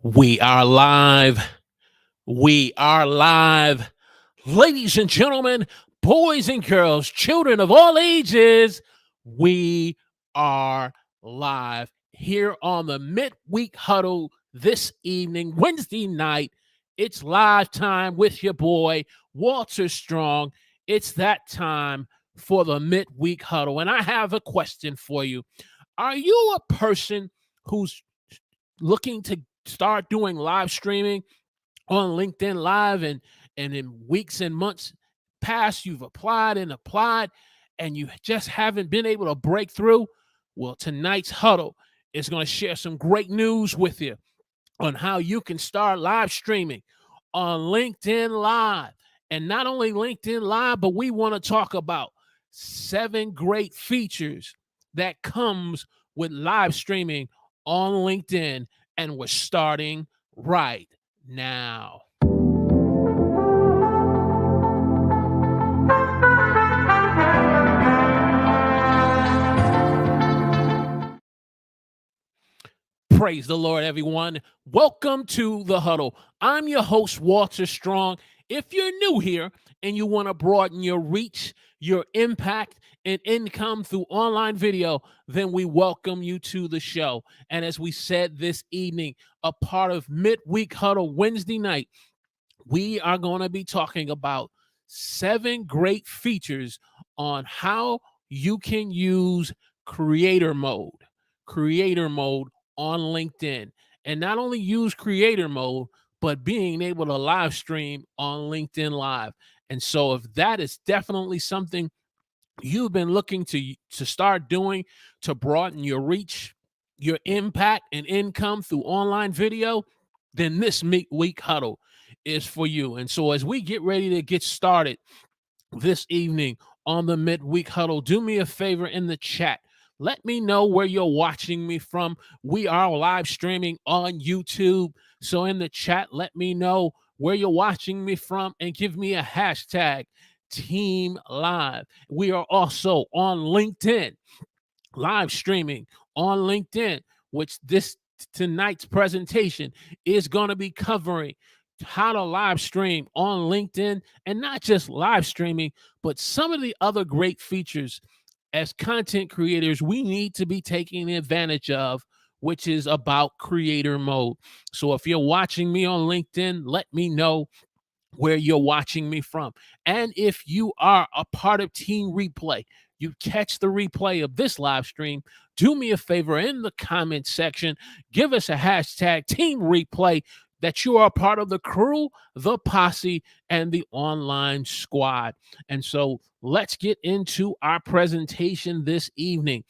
We are live. We are live. Ladies and gentlemen, boys and girls, children of all ages, we are live here on the midweek huddle this evening, Wednesday night. It's live time with your boy, Walter Strong. It's that time for the midweek huddle. And I have a question for you. Are you a person who's looking to start doing live streaming on LinkedIn Live and in weeks and months past you've applied and you just haven't been able to break through? Well, tonight's huddle is going to share some great news with you on how you can start live streaming on LinkedIn Live. And not only LinkedIn Live, but we want to talk about 7 great features that comes with live streaming on LinkedIn, and we're starting right now. Praise the Lord, everyone. Welcome to the huddle. I'm your host, Walter Strong. If you're new here and you want to broaden your reach, your impact, and income through online video, then we welcome you to the show. And as we said this evening, a part of Midweek Huddle Wednesday night, we are going to be talking about 7 great features on how you can use creator mode on LinkedIn. And not only use creator mode, but being able to live stream on LinkedIn Live. And so if that is definitely something you've been looking to start doing to broaden your reach, your impact, and income through online video, then this midweek huddle is for you. And so as we get ready to get started this evening on the midweek huddle, do me a favor in the chat. Let me know where you're watching me from. We are live streaming on YouTube. So in the chat, let me know where you're watching me from and give me a hashtag Team Live. We are also on LinkedIn, live streaming on LinkedIn, which tonight's presentation is going to be covering how to live stream on LinkedIn, and not just live streaming, but some of the other great features as content creators we need to be taking advantage of, which is about creator mode. So if you're watching me on LinkedIn, let me know where you're watching me from. And if you are a part of Team Replay, you catch the replay of this live stream, do me a favor in the comment section, give us a hashtag Team Replay that you are a part of the crew, the posse, and the online squad. And so let's get into our presentation this evening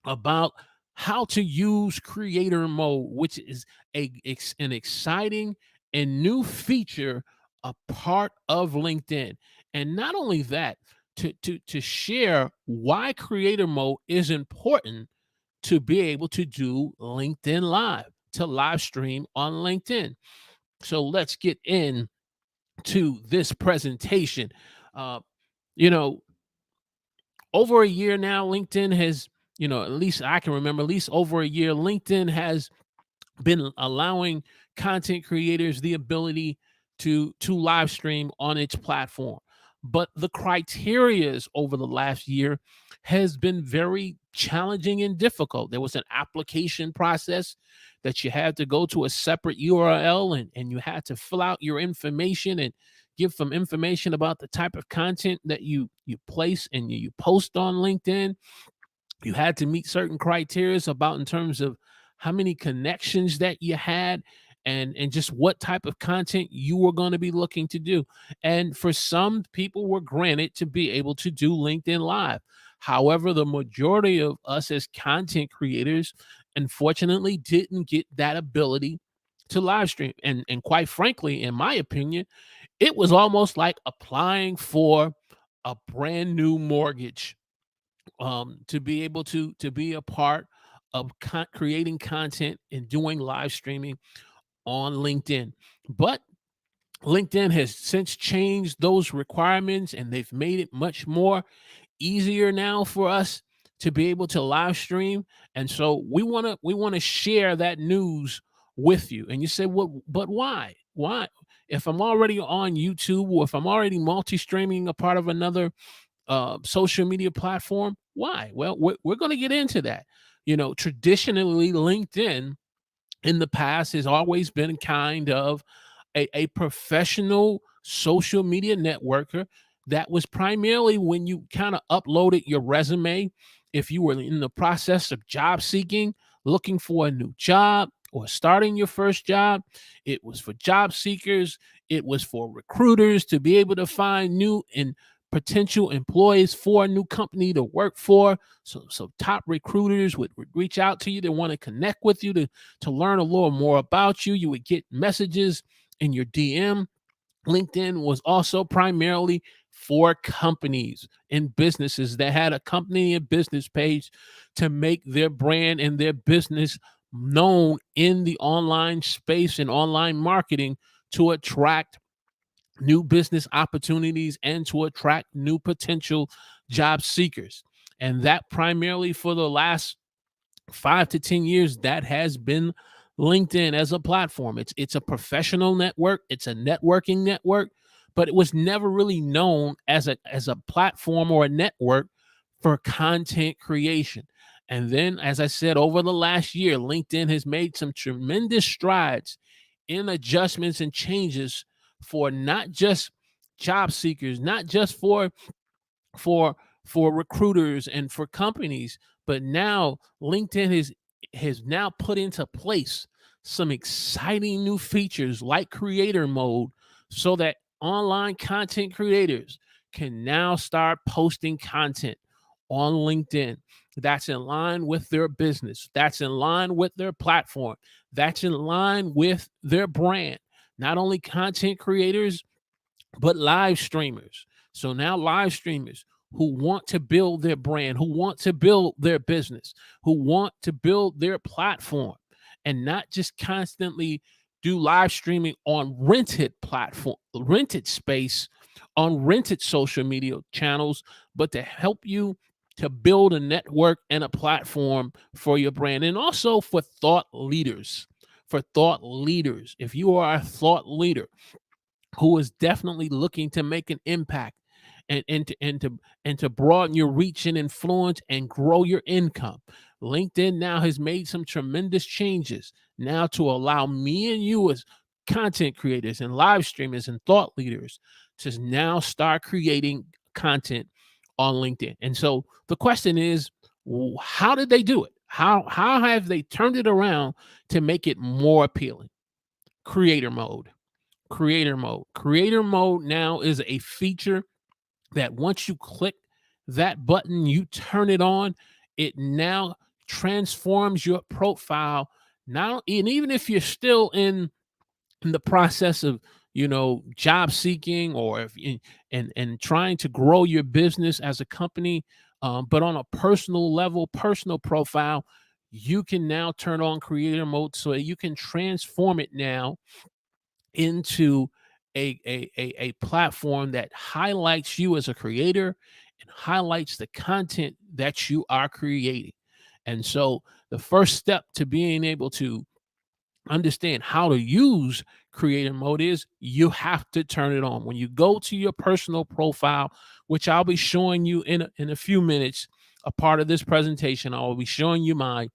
about how to use creator mode, which is an exciting and new feature, a part of LinkedIn. And not only that, to share why creator mode is important to be able to do LinkedIn Live, to live stream on LinkedIn. So let's get in to this presentation. Uh, you know, over a year now, LinkedIn has, at least I can remember, at least over a year, LinkedIn has been allowing content creators the ability to live stream on its platform. But the criterias over the last year has been very challenging and difficult. There was an application process that you had to go to a separate URL, and you had to fill out your information and give some information about the type of content that you place and you post on LinkedIn. You had to meet certain criteria about in terms of how many connections that you had, and just what type of content you were going to be looking to do. And for some people were granted to be able to do LinkedIn Live. However, the majority of us as content creators unfortunately didn't get that ability to live stream. And quite frankly, in my opinion, it was almost like applying for a brand new mortgage, to be able to be a part of creating content and doing live streaming on LinkedIn. But LinkedIn has since changed those requirements, and they've made it much more easier now for us to be able to live stream. And so we want to share that news with you. And you say, well, but why? Why? If I'm already on YouTube, or if I'm already multi-streaming a part of another social media platform, why? Well, we're going to get into that. Traditionally, LinkedIn in the past has always been kind of a professional social media networker that was primarily when you kind of uploaded your resume. If you were in the process of job seeking, looking for a new job, or starting your first job, it was for job seekers, it was for recruiters to be able to find new and potential employees for a new company to work for. So top recruiters would reach out to you. They want to connect with you to learn a little more about you. You would get messages in your DM. LinkedIn was also primarily for companies and businesses that had a company and business page to make their brand and their business known in the online space and online marketing, to attract new business opportunities and to attract new potential job seekers. And that primarily for the last 5 to 10 years, that has been LinkedIn as a platform. It's a professional network, it's a networking network, but it was never really known as a platform or a network for content creation. And then, as I said, over the last year, LinkedIn has made some tremendous strides in adjustments and changes for not just job seekers, not just for for recruiters and for companies, but now LinkedIn has now put into place some exciting new features like creator mode, so that online content creators can now start posting content on LinkedIn that's in line with their business, that's in line with their platform, that's in line with their brand. Not only content creators, but live streamers. So now live streamers who want to build their brand, who want to build their business, who want to build their platform, and not just constantly do live streaming on rented platform, rented space, on rented social media channels, but to help you to build a network and a platform for your brand. And also for thought leaders. For thought leaders. If you are a thought leader who is definitely looking to make an impact, and to broaden your reach and influence and grow your income, LinkedIn now has made some tremendous changes now to allow me and you, as content creators and live streamers and thought leaders, to now start creating content on LinkedIn. And so the question is, how did they do it? How have they turned it around to make it more appealing? Creator mode. Creator mode now is a feature that once you click that button, you turn it on, it now transforms your profile. Now, and even if you're still in the process of job seeking, or if and trying to grow your business as a company, but on a personal level, personal profile, you can now turn on creator mode so you can transform it now into a platform that highlights you as a creator and highlights the content that you are creating. And so the first step to being able to understand how to use creator mode is you have to turn it on. When you go to your personal profile, which I'll be showing you in a few minutes, a part of this presentation, I will be showing you mine.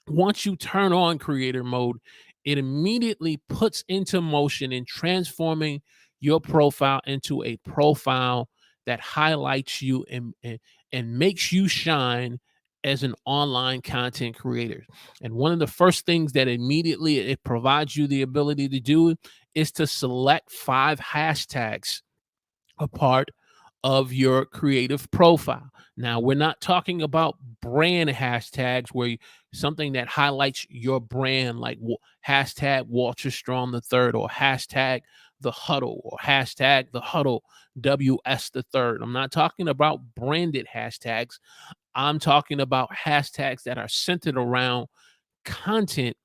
Once you turn on creator mode, it immediately puts into motion in transforming your profile into a profile that highlights you and makes you shine as an online content creator. And one of the first things that immediately it provides you the ability to do is to select 5 hashtags a part of your creative profile. Now, we're not talking about brand hashtags where something that highlights your brand, like hashtag Walter Strong the third, or hashtag the Huddle, or hashtag the Huddle WS the third. I'm not talking about branded hashtags. I'm talking about hashtags that are centered around content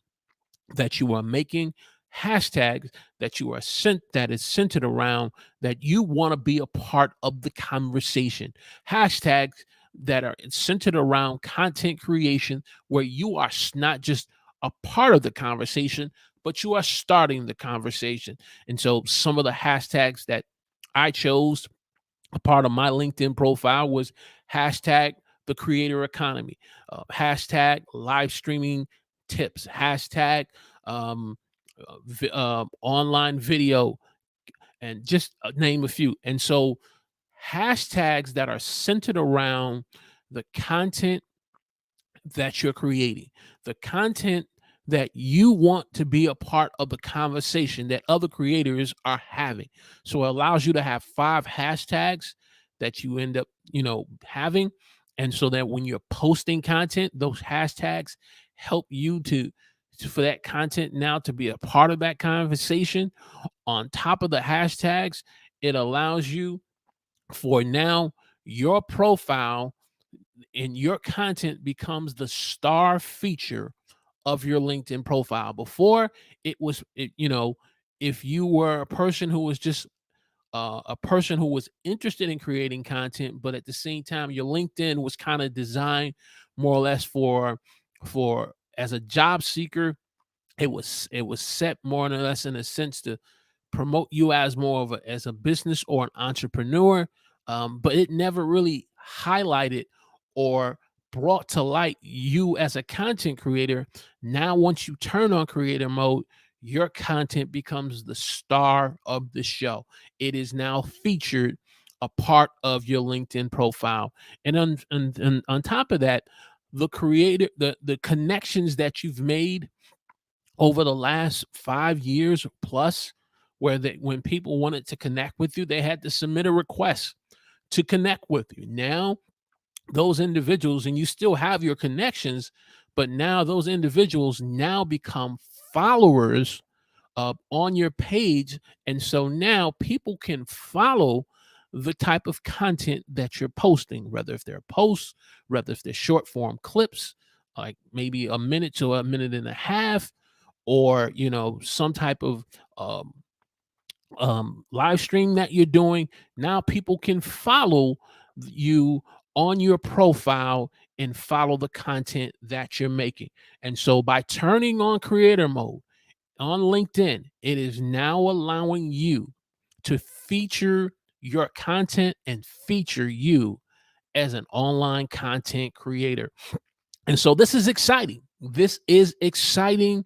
that you are making, hashtags that you are sent that is centered around that you want to be a part of the conversation, hashtags that are centered around content creation where you are not just a part of the conversation, but you are starting the conversation. And so some of the hashtags that I chose a part of my LinkedIn profile was hashtag the creator economy, hashtag live streaming tips, hashtag um, online video, and just name a few. And so hashtags that are centered around the content that you're creating, the content that you want to be a part of the conversation that other creators are having. So it allows you to have 5 hashtags that you end up, having. And so that when you're posting content, those hashtags help you for that content now to be a part of that conversation. On top of the hashtags, it allows you for now your profile and your content becomes the star feature of your LinkedIn profile. Before if you were a person who was just a person who was interested in creating content, but at the same time, your LinkedIn was kind of designed more or less for as a job seeker. It was set more or less in a sense to promote you as more of a business or an entrepreneur, but it never really highlighted or brought to light you as a content creator. Now, once you turn on creator mode, your content becomes the star of the show. It is now featured a part of your LinkedIn profile, and on top of that, the connections that you've made over the last 5 years plus, when people wanted to connect with you, they had to submit a request to connect with you. Now, those individuals, and you still have your connections, but now those individuals now become followers on your page. And so now people can follow the type of content that you're posting, whether if they're posts, whether if they're short form clips, like maybe a minute to a minute and a half, or some type of um, live stream that you're doing. Now people can follow you on your profile and follow the content that you're making. And so by turning on creator mode on LinkedIn, it is now allowing you to feature your content and feature you as an online content creator. And so this is exciting. This is exciting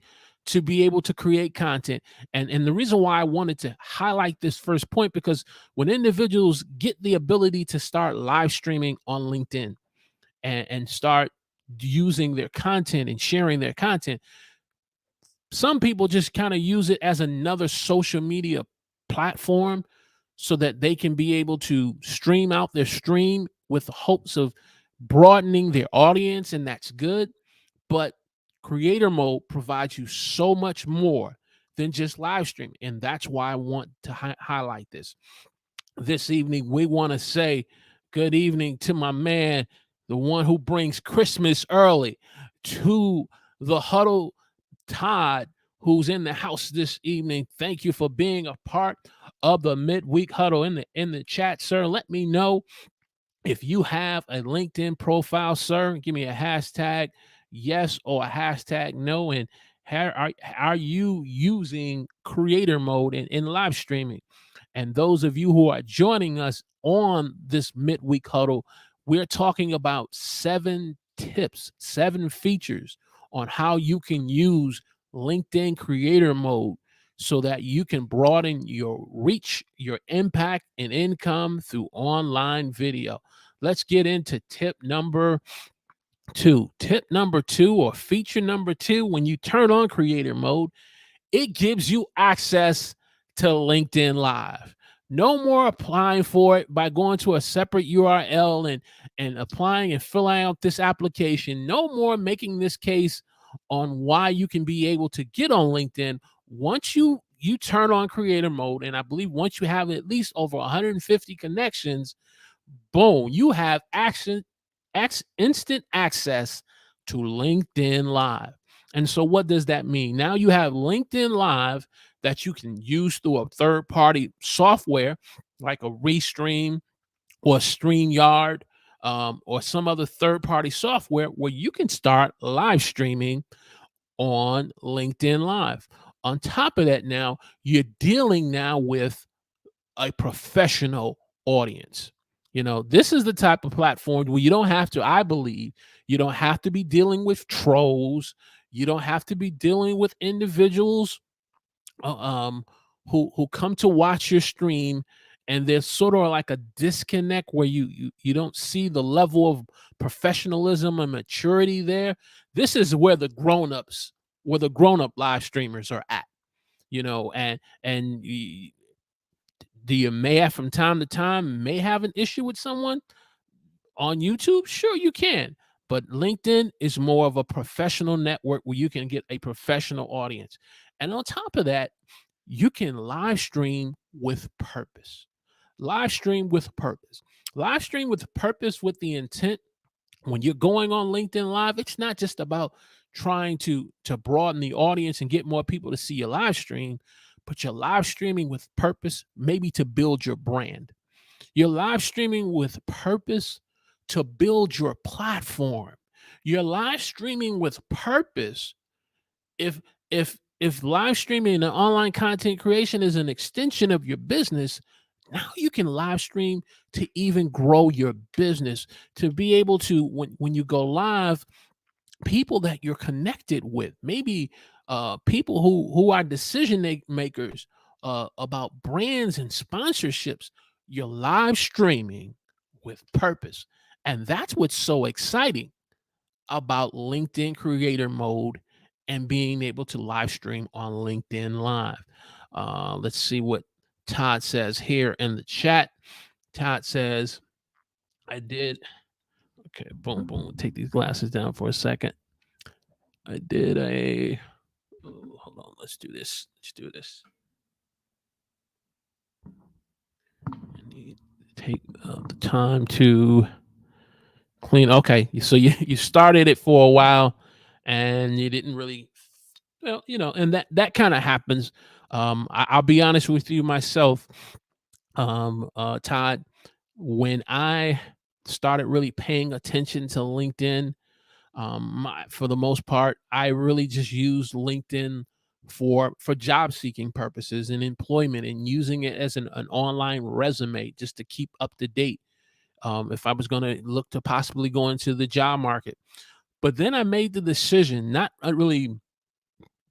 to be able to create content. And the reason why I wanted to highlight this first point, because when individuals get the ability to start live streaming on LinkedIn and start using their content and sharing their content, some people just kind of use it as another social media platform so that they can be able to stream out their stream with the hopes of broadening their audience, and that's good. But creator mode provides you so much more than just live streaming. And that's why I want to highlight this evening. We want to say good evening to my man, the one who brings Christmas early, to the Huddle Todd, who's in the house this evening. Thank you for being a part of the midweek huddle in the chat, sir. Let me know if you have a LinkedIn profile, sir. Give me a hashtag yes or a hashtag no. And are you using creator mode in live streaming? And those of you who are joining us on this midweek huddle, we're talking about 7 tips, 7 features on how you can use LinkedIn creator mode so that you can broaden your reach, your impact, and income through online video. Let's get into tip number 2. Tip number 2, or feature number 2, when you turn on creator mode, it gives you access to LinkedIn Live. No more applying for it by going to a separate URL and applying and filling out this application. No more making this case on why you can be able to get on LinkedIn. Once you turn on creator mode, and I believe once you have at least over 150 connections, boom, you have instant access to LinkedIn Live. And so what does that mean? Now you have LinkedIn Live that you can use through a third-party software like a Restream or StreamYard, or some other third-party software where you can start live streaming on LinkedIn Live. On top of that, now you're dealing now with a professional audience. This is the type of platform where you don't have to, I believe, you don't have to be dealing with trolls. You don't have to be dealing with individuals uh, um, who come to watch your stream, and there's sort of like a disconnect where you don't see the level of professionalism and maturity there. This is where the grown-up live streamers are at. And do you may have from time to time may have an issue with someone on YouTube? Sure, you can. But LinkedIn is more of a professional network where you can get a professional audience. And on top of that, you can live stream with purpose. Live stream with purpose. Live stream with purpose, with the intent. When you're going on LinkedIn Live, it's not just about trying to broaden the audience and get more people to see your live stream, but you're live streaming with purpose, maybe to build your brand. You're live streaming with purpose to build your platform. You're live streaming with purpose. If live streaming and online content creation is an extension of your business, now you can live stream to even grow your business, to be able to, when you go live, people that you're connected with, maybe people who are decision makers about brands and sponsorships. You're live streaming with purpose, and that's what's so exciting about LinkedIn Creator Mode and being able to live stream on LinkedIn Live. Let's see what Todd says here in the chat. Todd says, I did. Okay, boom, boom. Take these glasses down for a second. I did a. Hold on. Let's do this. I need to take the time to clean. Okay, so you started it for a while, and you didn't really, and that kind of happens. I'll be honest with you myself, Todd. When I started really paying attention to LinkedIn, for the most part, I really just used LinkedIn for job seeking purposes and employment, and using it as an online resume just to keep up to date. If I was going to look to possibly go into the job market. But then I made the decision, not really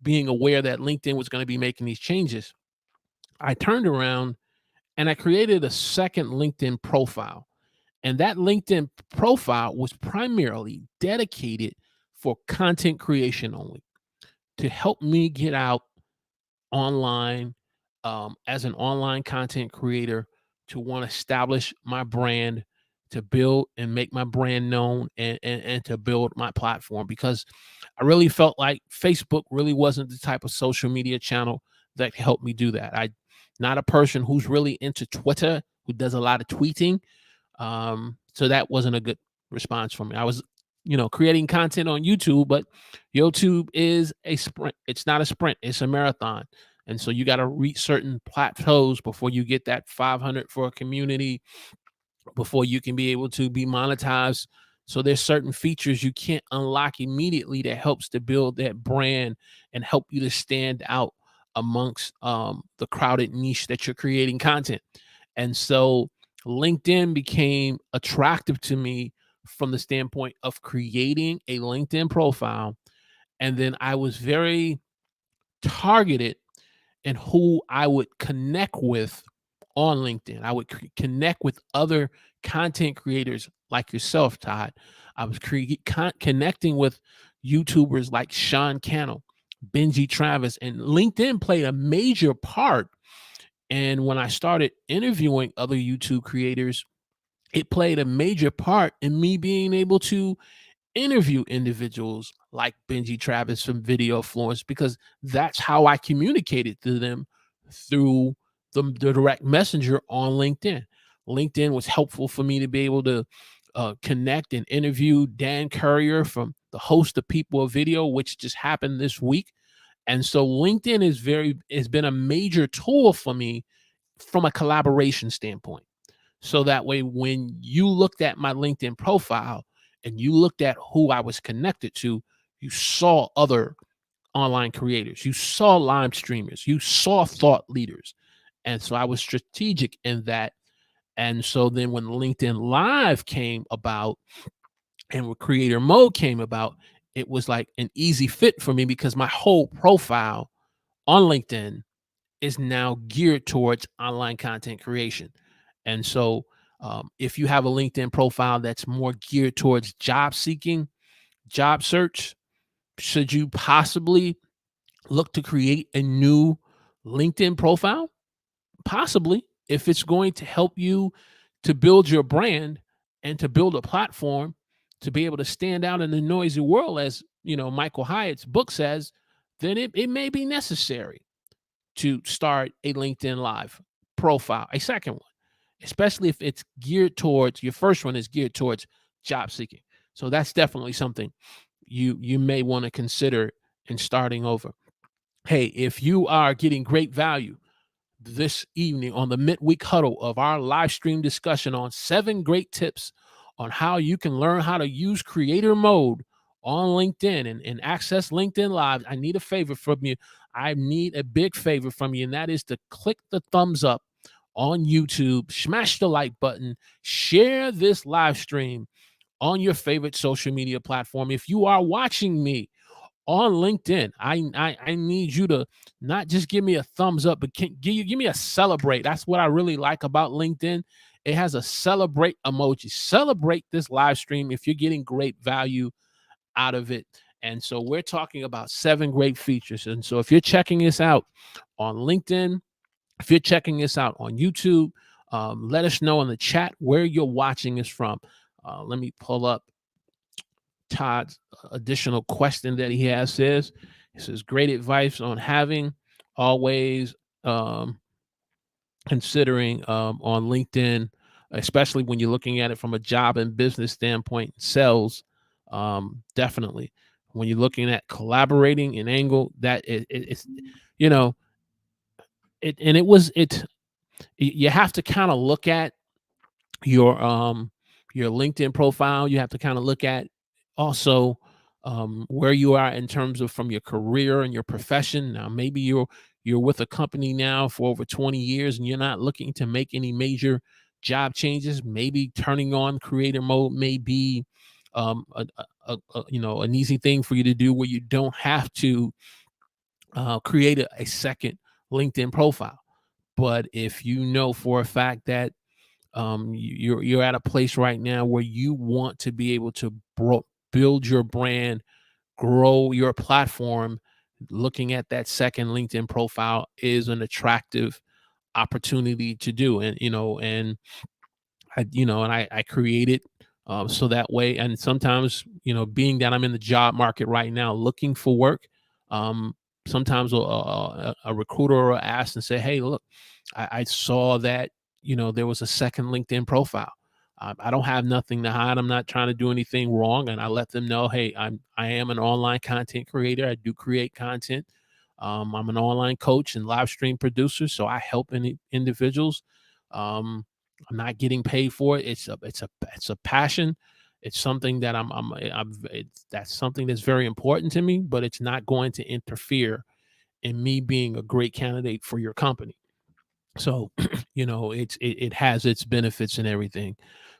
being aware that LinkedIn was going to be making these changes. I turned around and I created a second LinkedIn profile. And that LinkedIn profile was primarily dedicated for content creation only, to help me get out online, as an online content creator, to want to establish my brand, to build and make my brand known, and to build my platform, because I really felt like Facebook really wasn't the type of social media channel that helped me do that. I not a person who's really into Twitter, who does a lot of tweeting. So that wasn't a good response for me. I was, creating content on YouTube, but YouTube is a sprint. It's not a sprint, it's a marathon. And so you got to reach certain plateaus before you get that 500 for a community, before you can be able to be monetized. So there's certain features you can't unlock immediately that helps to build that brand and help you to stand out amongst the crowded niche that you're creating content. And so LinkedIn became attractive to me from the standpoint of creating a LinkedIn profile. And then I was very targeted in who I would connect with on LinkedIn. I would connect with other content creators like yourself, Todd. I was connecting with YouTubers like Sean Cannell, Benji Travis, and LinkedIn played a major part. And when I started interviewing other YouTube creators, it played a major part in me being able to interview individuals like Benji Travis from Video Florence, because that's how I communicated to them, through the direct messenger on LinkedIn. LinkedIn was helpful for me to be able to connect and interview Dan Courier, from the host of People of Video, which just happened this week. And so LinkedIn has been a major tool for me from a collaboration standpoint. So that way, when you looked at my LinkedIn profile and you looked at who I was connected to, you saw other online creators, you saw live streamers, you saw thought leaders. And so I was strategic in that. And so then when LinkedIn Live came about and when creator mode came about, it was like an easy fit for me because my whole profile on LinkedIn is now geared towards online content creation. And so if you have a LinkedIn profile that's more geared towards job seeking, job search, should you possibly look to create a new LinkedIn profile? Possibly, if it's going to help you to build your brand and to build a platform to be able to stand out in the noisy world, as Michael Hyatt's book says, then it may be necessary to start a LinkedIn Live profile, a second one, especially if it's geared towards your first one is geared towards job seeking. So that's definitely something you may want to consider in starting over. Hey, if you are getting great value this evening on the midweek huddle of our live stream discussion on 7 great tips on how you can learn how to use creator mode on LinkedIn and access LinkedIn Live, I need a favor from you. I need a big favor from you, and that is to click the thumbs up on YouTube, smash the like button, share this live stream on your favorite social media platform. If you are watching me on LinkedIn, I need you to not just give me a thumbs up, but give me a celebrate. That's what I really like about LinkedIn. It has a celebrate emoji. Celebrate this live stream if you're getting great value out of it. And so we're talking about 7 great features. And so if you're checking this out on LinkedIn, if you're checking this out on YouTube, let us know in the chat where you're watching this from. Let me pull up Todd's additional question that he has. He says, great advice on having always considering on LinkedIn, especially when you're looking at it from a job and business standpoint, sales, definitely. When you're looking at collaborating and angle, that it's, you know, you have to kind of look at your LinkedIn profile. You have to kind of look at also where you are in terms of from your career and your profession. Now, maybe you're with a company now for over 20 years and you're not looking to make any major job changes. Maybe turning on creator mode may be an easy thing for you to do where you don't have to create a second LinkedIn profile. But if you know for a fact that you're at a place right now where you want to be able to build your brand, grow your platform, looking at that second LinkedIn profile is an attractive opportunity to do. And I create it so that way. And sometimes, being that I'm in the job market right now looking for work, sometimes a recruiter will ask and say, hey, look, I saw that there was a second LinkedIn profile. I don't have nothing to hide. I'm not trying to do anything wrong, and I let them know, hey, I am an online content creator. I do create content. I'm an online coach and live stream producer, so I help individuals. I'm not getting paid for it. It's a passion. It's something that that's something that's very important to me, but it's not going to interfere in me being a great candidate for your company. So, it has its benefits and everything.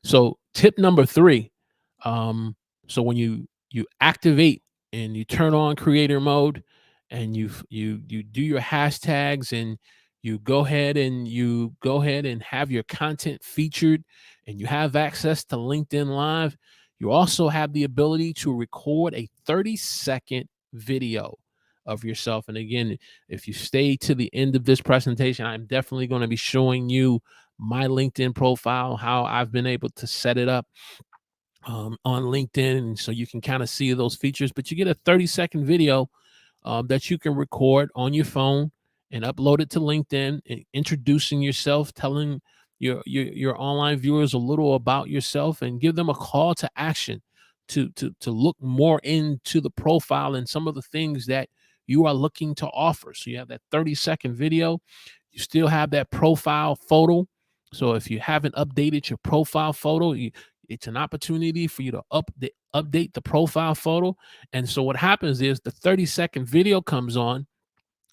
So tip number 3, so when you activate and you turn on creator mode and you do your hashtags and you go ahead and have your content featured and you have access to LinkedIn Live, you also have the ability to record a 30-second video of yourself. And again, if you stay to the end of this presentation, I'm definitely going to be showing you my LinkedIn profile, how I've been able to set it up on LinkedIn. And so you can kind of see those features, but you get a 30-second video that you can record on your phone and upload it to LinkedIn, and introducing yourself, telling your online viewers a little about yourself, and give them a call to action to look more into the profile and some of the things that you are looking to offer. So you have that 30-second video. You still have that profile photo. So if you haven't updated your profile photo, It's an opportunity for you to update the profile photo. And so what happens is the 30-second video comes on,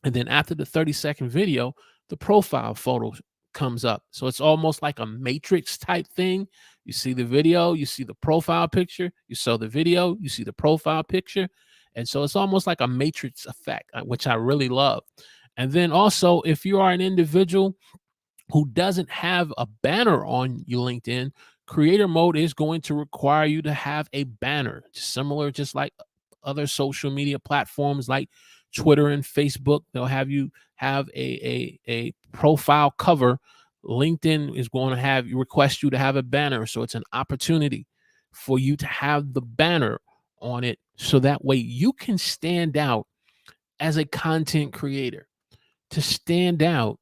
and then after the 30-second video, the profile photo comes up. So it's almost like a matrix type thing. You see the video, you see the profile picture, you saw the video, you see the profile picture. And so it's almost like a matrix effect, which I really love. And then also, if you are an individual who doesn't have a banner on your LinkedIn, creator mode is going to require you to have a banner, similar, just like other social media platforms like Twitter and Facebook. They'll have you have a profile cover. LinkedIn is going to have you request you to have a banner. So it's an opportunity for you to have the banner on it. So that way you can stand out as a content creator, to stand out.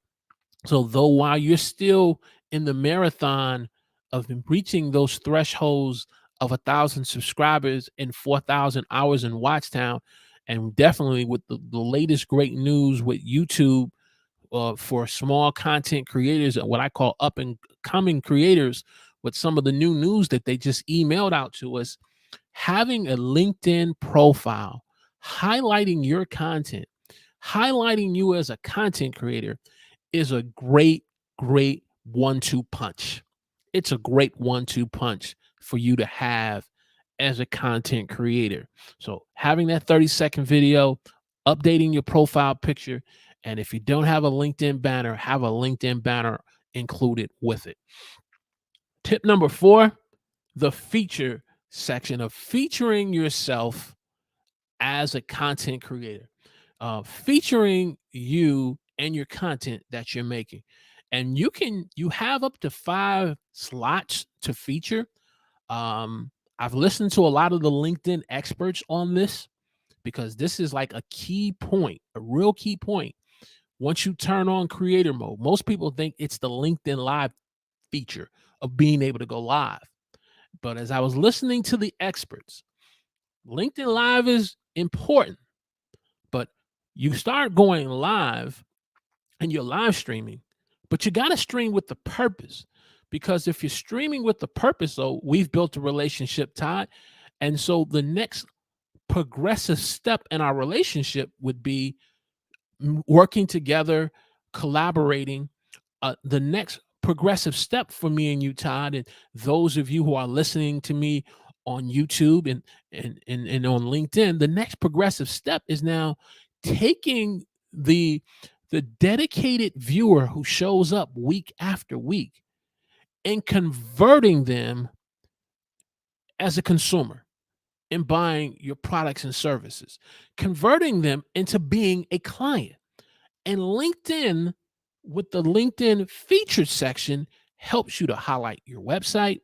So though while you're still in the marathon of reaching those thresholds of 1,000 subscribers and 4,000 hours in watch time, and definitely with the latest great news with YouTube for small content creators, what I call up and coming creators, with some of the new news that they just emailed out to us, having a LinkedIn profile, highlighting your content, highlighting you as a content creator is a great, great 1-2 punch. It's a great 1-2 punch for you to have as a content creator. So having that 30-second video, updating your profile picture, and if you don't have a LinkedIn banner, have a LinkedIn banner included with it. Tip number 4, the feature section of featuring yourself as a content creator, featuring you and your content that you're making. And you have up to 5 slots to feature. I've listened to a lot of the LinkedIn experts on this, because this is like a key point, a real key point. Once you turn on creator mode, most people think it's the LinkedIn Live feature of being able to go live. But as I was listening to the experts, LinkedIn Live is important, but you start going live and you're live streaming, but you got to stream with the purpose. Because if you're streaming with the purpose, though, we've built a relationship, Todd. And so the next progressive step in our relationship would be working together, collaborating. The next progressive step for me and you, Todd, and those of you who are listening to me on YouTube and on LinkedIn, the next progressive step is now taking the dedicated viewer who shows up week after week and converting them as a consumer in buying your products and services, converting them into being a client. And LinkedIn, with the LinkedIn featured section, helps you to highlight your website,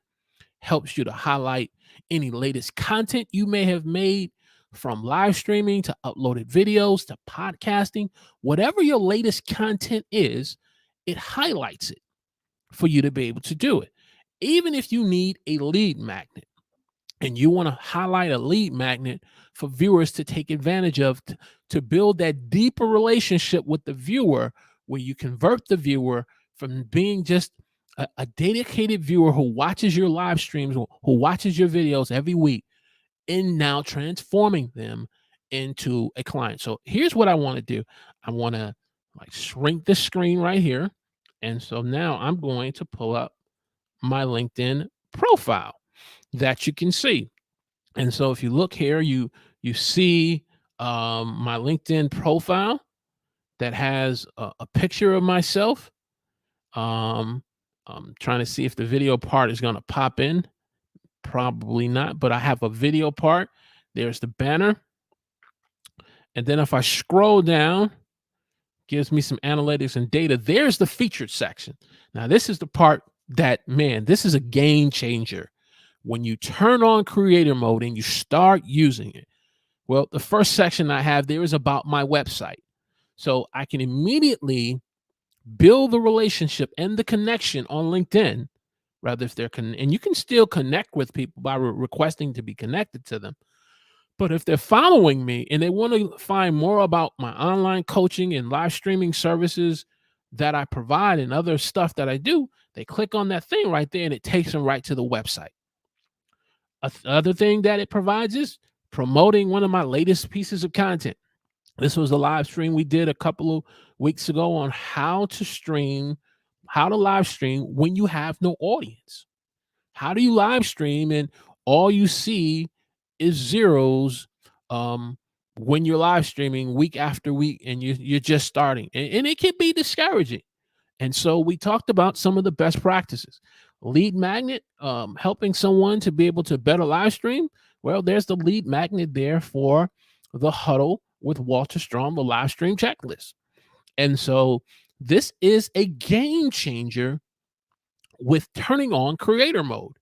helps you to highlight any latest content you may have made, from live streaming to uploaded videos to podcasting. Whatever your latest content is, it highlights it for you to be able to do it. Even if you need a lead magnet and you want to highlight a lead magnet for viewers to take advantage of, to build that deeper relationship with the viewer, where you convert the viewer from being just a dedicated viewer who watches your live streams, who watches your videos every week, and now transforming them into a client. So here's what I want to do. I want to like shrink the screen right here. And so now I'm going to pull up my LinkedIn profile that you can see. And so if you look here, you see my LinkedIn profile that has a picture of myself. I'm trying to see if the video part is going to pop in. Probably not, but I have a video part. There's the banner. And then if I scroll down, gives me some analytics and data. There's the featured section. Now, this is the part that, man, this is a game changer. When you turn on creator mode and you start using it, well, the first section I have there is about my website. So I can immediately build the relationship and the connection on LinkedIn, rather if they're and you can still connect with people by requesting to be connected to them. But if they're following me and they want to find more about my online coaching and live streaming services that I provide and other stuff that I do, they click on that thing right there and it takes them right to the website. Other thing that it provides is promoting one of my latest pieces of content. This was a live stream we did a couple of weeks ago on how to live stream when you have no audience. How do you live stream and all you see is zeros when you're live streaming week after week and you're just starting? And it can be discouraging. And so we talked about some of the best practices. Lead magnet, helping someone to be able to better live stream. Well, there's the lead magnet there for the Huddle with Walter Strom, the live stream checklist. And so this is a game changer with turning on creator mode.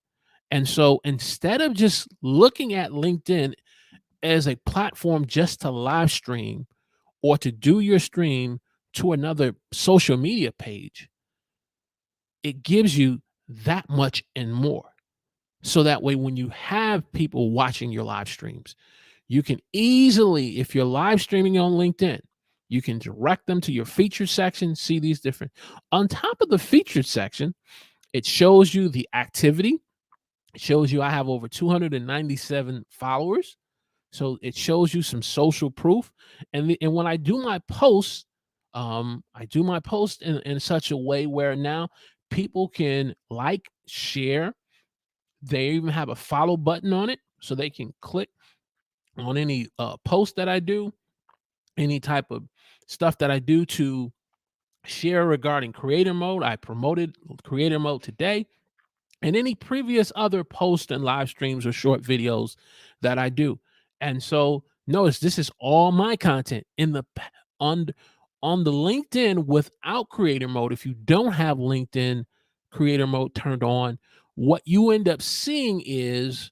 And so instead of just looking at LinkedIn as a platform just to live stream or to do your stream to another social media page, it gives you that much and more. So that way, when you have people watching your live streams, you can easily, if you're live streaming on LinkedIn, you can direct them to your featured section, see these different. On top of the featured section, it shows you the activity. It shows you I have over 297 followers. So it shows you some social proof. And when I do my posts, I do my post in such a way where now people can like, share. They even have a follow button on it, so they can click on any post that I do, any type of stuff that I do to share regarding creator mode. I promoted creator mode today, and any previous other posts and live streams or short videos that I do. And so notice this is all my content in the on on the LinkedIn without creator mode. If you don't have LinkedIn creator mode turned on, what you end up seeing is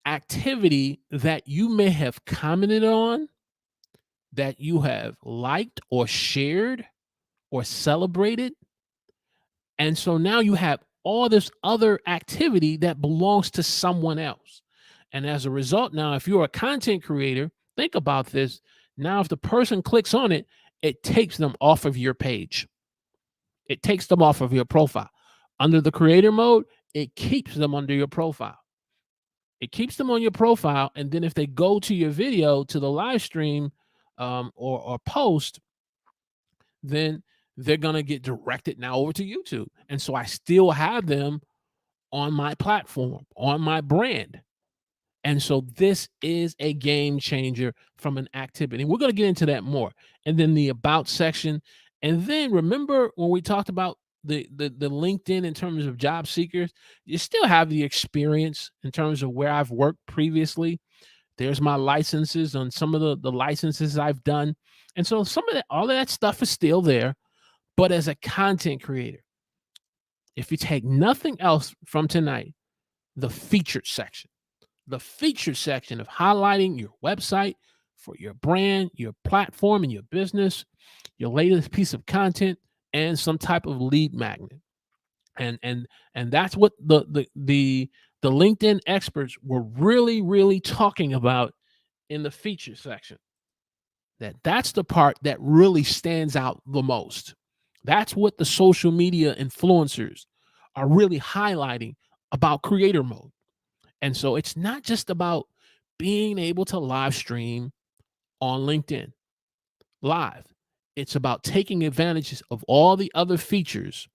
activity that you may have commented on, that you have liked or shared or celebrated. And so now you have all this other activity that belongs to someone else. And as a result, now, if you're a content creator, think about this. Now, if the person clicks on it, it takes them off of your page. It takes them off of your profile. Under the creator mode, it keeps them under your profile. It keeps them on your profile. And then if they go to your video, to the live stream or post, then they're going to get directed now over to YouTube. And so I still have them on my platform, on my brand. And so this is a game changer from an activity. And we're going to get into that more. And then the about section. And then remember when we talked about the LinkedIn in terms of job seekers, you still have the experience in terms of where I've worked previously. There's my licenses on some of the licenses I've done. And so some of that, all of that stuff is still there. But as a content creator, if you take nothing else from tonight, the featured section of highlighting your website for your brand, your platform, and your business, your latest piece of content, and some type of lead magnet. And that's what the LinkedIn experts were really talking about in the feature section. That's the part that really stands out the most. That's what the social media influencers are really highlighting about creator mode. And so it's not just about being able to live stream on LinkedIn live. It's about taking advantages of all the other features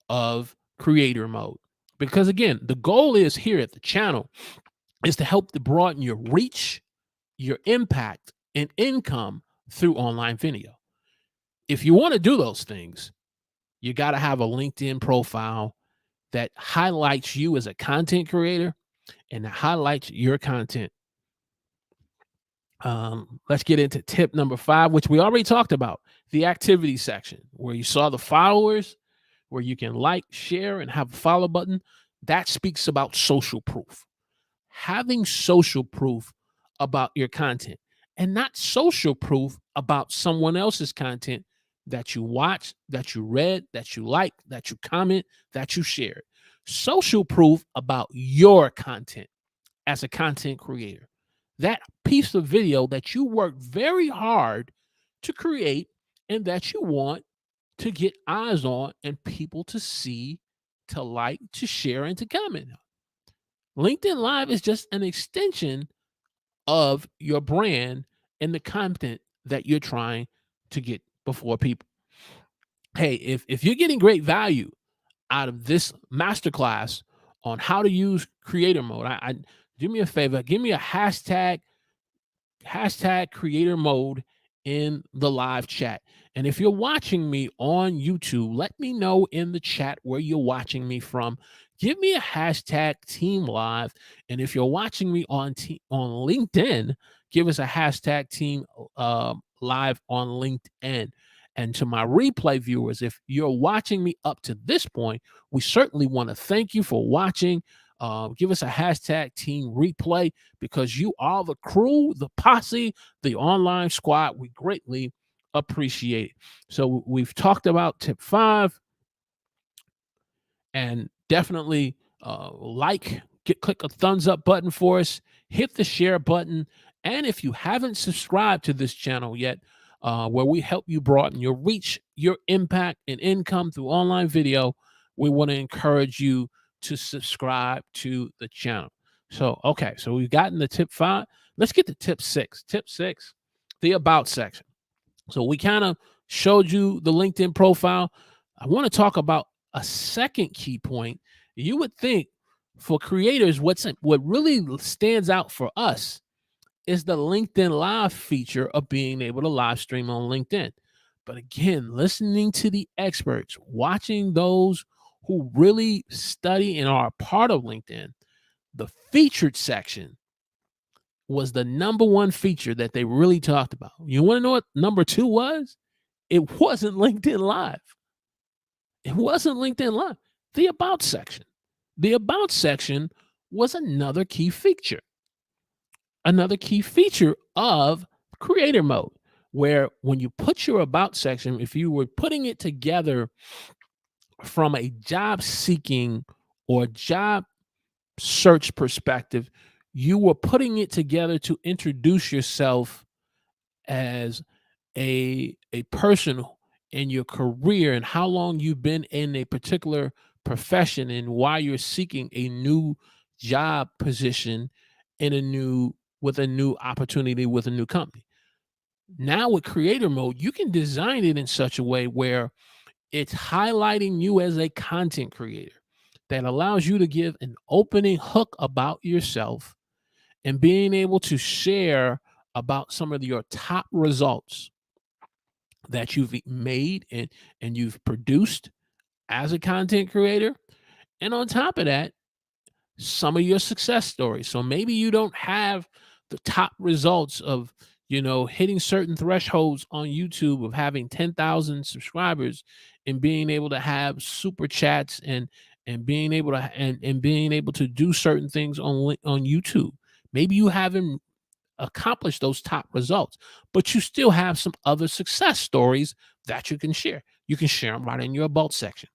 of creator mode. Because again, the goal is here at the channel is to help to broaden your reach, your impact, and income through online video. If you want to do those things, you got to have a LinkedIn profile that highlights you as a content creator and that highlights your content. Let's get into tip number 5, which we already talked about, the activity section, where you saw the followers, where you can like, share, and have a follow button. That speaks about social proof. Having social proof about your content, and not social proof about someone else's content that you watch, that you read, that you like, that you comment, that you shared. Social proof about your content as a content creator. That piece of video that you worked very hard to create and that you want to get eyes on and people to see, to like, to share, and to comment. LinkedIn Live is just an extension of your brand and the content that you're trying to get before people. Hey, if you're getting great value out of this masterclass on how to use creator mode, I do me a favor, give me a hashtag creator mode in the live chat. And if you're watching me on YouTube, let me know in the chat where you're watching me from. Give me a hashtag team live. And if you're watching me on LinkedIn, give us a hashtag team live on LinkedIn. And to my replay viewers, if you're watching me up to this point, we certainly want to thank you for watching. Give us a hashtag team replay because you are the crew, the posse, the online squad. We greatly appreciate it. So we've talked about tip 5, and definitely click a thumbs up button for us, hit the share button, and if you haven't subscribed to this channel yet, where we help you broaden your reach, your impact, and income through online video, we want to encourage you to subscribe to the channel. So, okay, so we've gotten the tip 5. Let's get to tip 6. Tip 6, the about section. So we kind of showed you the LinkedIn profile. I want to talk about a second key point. You would think for creators, what really stands out for us is the LinkedIn Live feature of being able to live stream on LinkedIn. But again, listening to the experts, watching those who really study and are a part of LinkedIn, the featured section was the number one feature that they really talked about. You want to know what number 2 was? It wasn't LinkedIn Live. It wasn't LinkedIn Live. The About section. The About section was another key feature. Another key feature of creator mode, where when you put your About section, if you were putting it together from a job seeking or job search perspective, you were putting it together to introduce yourself as a person in your career and how long you've been in a particular profession and why you're seeking a new job position in a new opportunity with a new company. Now with creator mode, you can design it in such a way where it's highlighting you as a content creator that allows you to give an opening hook about yourself and being able to share about some of your top results that you've made and you've produced as a content creator. And on top of that, some of your success stories. So maybe you don't have the top results of, hitting certain thresholds on YouTube of having 10,000 subscribers and being able to have super chats and being able to and being able to do certain things on YouTube. Maybe you haven't accomplished those top results, but you still have some other success stories that you can share. You can share them right in your about section.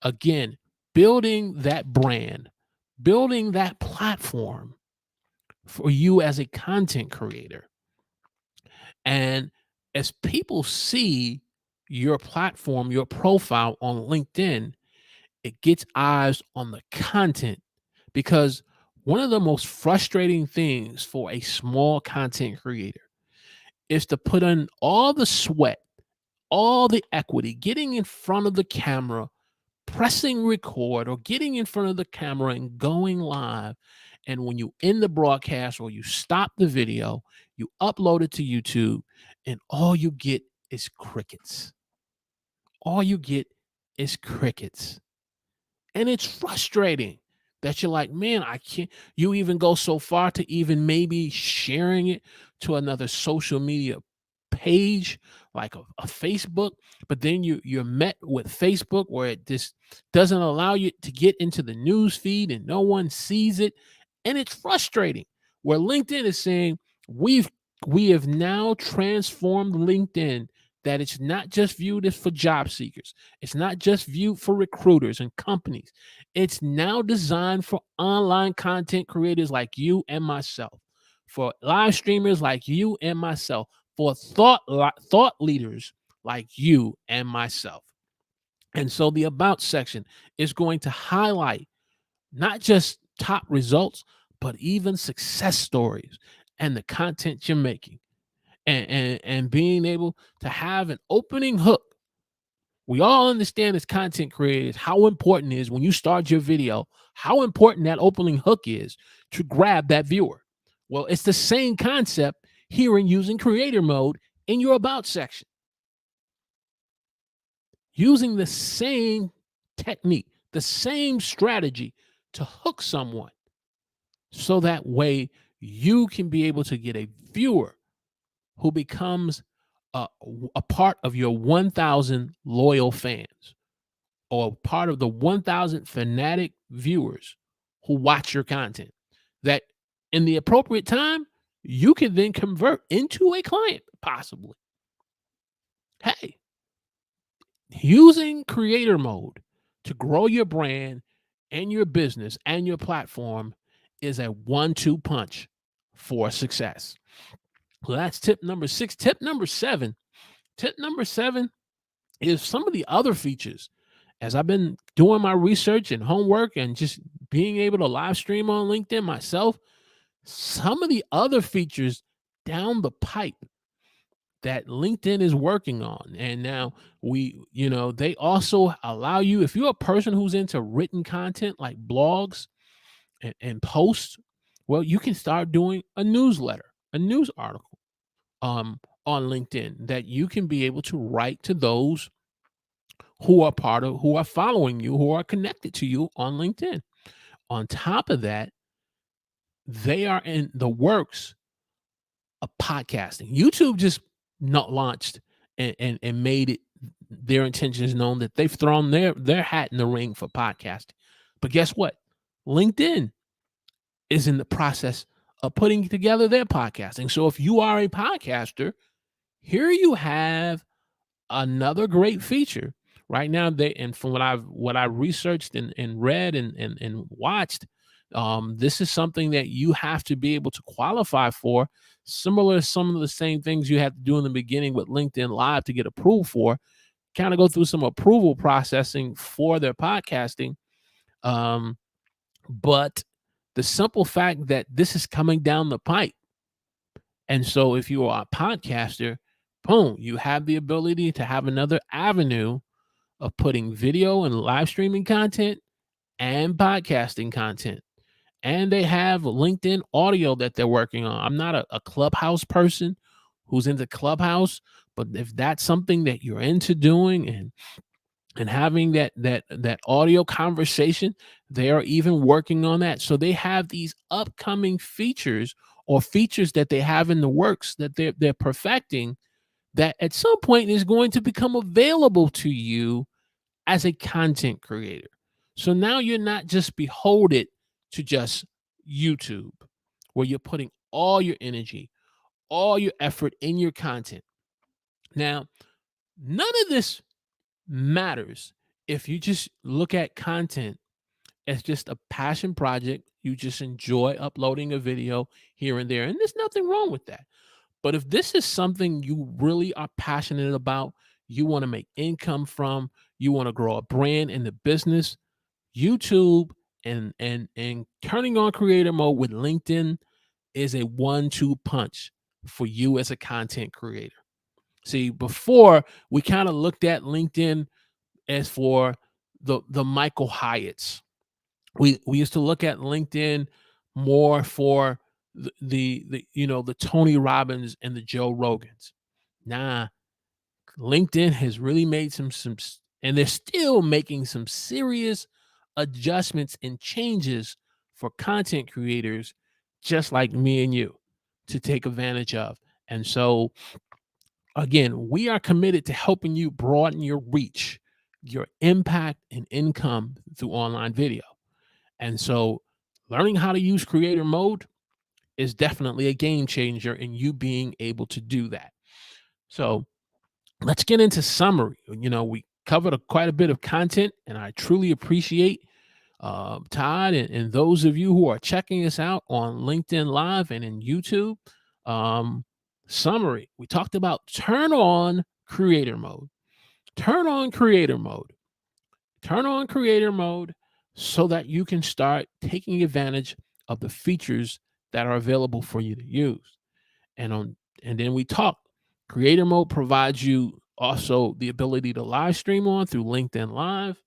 Again, building that brand, building that platform for you as a content creator. And as people see your platform, your profile on LinkedIn, it gets eyes on the content, because one of the most frustrating things for a small content creator is to put in all the sweat, all the equity, getting in front of the camera, pressing record, or getting in front of the camera and going live. And when you end the broadcast or you stop the video, you upload it to YouTube, and all you get is crickets. All you get is crickets. And it's frustrating that you're like, man, I can't. You even go so far to even maybe sharing it to another social media page like a Facebook, but then you're met with Facebook where it just doesn't allow you to get into the news feed and no one sees it. And it's frustrating. Where LinkedIn is saying we have now transformed LinkedIn, that it's not just viewed as for job seekers. It's not just viewed for recruiters and companies. It's now designed for online content creators like you and myself, for live streamers like you and myself, for thought leaders like you and myself. And so the about section is going to highlight not just top results, but even success stories and the content you're making, and being able to have an opening hook. We all understand as content creators how important it is when you start your video, how important that opening hook is to grab that viewer. Well, it's the same concept here in using creator mode in your about section. Using the same technique, the same strategy to hook someone, so that way you can be able to get a viewer who becomes a part of your 1,000 loyal fans, or part of the 1,000 fanatic viewers who watch your content, that in the appropriate time, you can then convert into a client, possibly. Hey, using creator mode to grow your brand and your business and your platform is a 1-2 punch for success. So that's tip number 6. Tip number 7. Tip number 7 is some of the other features. As I've been doing my research and homework and just being able to live stream on LinkedIn myself, some of the other features down the pipe that LinkedIn is working on. And now they also allow you, if you're a person who's into written content like blogs and posts, well, you can start doing a newsletter, a news article on LinkedIn that you can be able to write to those who are following you, who are connected to you on LinkedIn. On top of that, they are in the works of podcasting. YouTube just not launched and made it their intentions known that they've thrown their hat in the ring for podcasting. But guess what? LinkedIn is in the process of putting together their podcasting. So if you are a podcaster, here you have another great feature. Right now, from what I researched and read and watched, this is something that you have to be able to qualify for, similar to some of the same things you had to do in the beginning with LinkedIn Live to get approved for. Kind of go through some approval processing for their podcasting. But the simple fact that this is coming down the pipe, and so if you are a podcaster, boom, you have the ability to have another avenue of putting video and live streaming content and podcasting content. And they have LinkedIn audio that they're working on. I'm not a Clubhouse person who's into Clubhouse, but if that's something that you're into doing and having that audio conversation, they are even working on that. So they have these upcoming features, or features that they have in the works that they're perfecting, that at some point is going to become available to you as a content creator. So now you're not just beholden to just YouTube, where you're putting all your energy, all your effort in your content. Now, none of this matters if you just look at content as just a passion project. You just enjoy uploading a video here and there, and there's nothing wrong with that. But if this is something you really are passionate about, you want to make income from, you want to grow a brand in the business, YouTube and turning on creator mode with LinkedIn is a 1-2 punch for you as a content creator. See, before we kind of looked at LinkedIn as for the Michael Hyatts. We used to look at LinkedIn more for the Tony Robbins and the Joe Rogans. Nah, LinkedIn has really made some and they're still making some serious adjustments and changes for content creators just like me and you to take advantage of. And so again, we are committed to helping you broaden your reach, your impact and income through online video. And so learning how to use creator mode is definitely a game changer in you being able to do that. So let's get into summary. We covered quite a bit of content, and I truly appreciate Todd and those of you who are checking us out on LinkedIn Live and in YouTube. Summary: we talked about turn on creator mode. Turn on creator mode. Turn on creator mode so that you can start taking advantage of the features that are available for you to use. And then we talk. Creator mode provides you also the ability to live stream on through LinkedIn Live.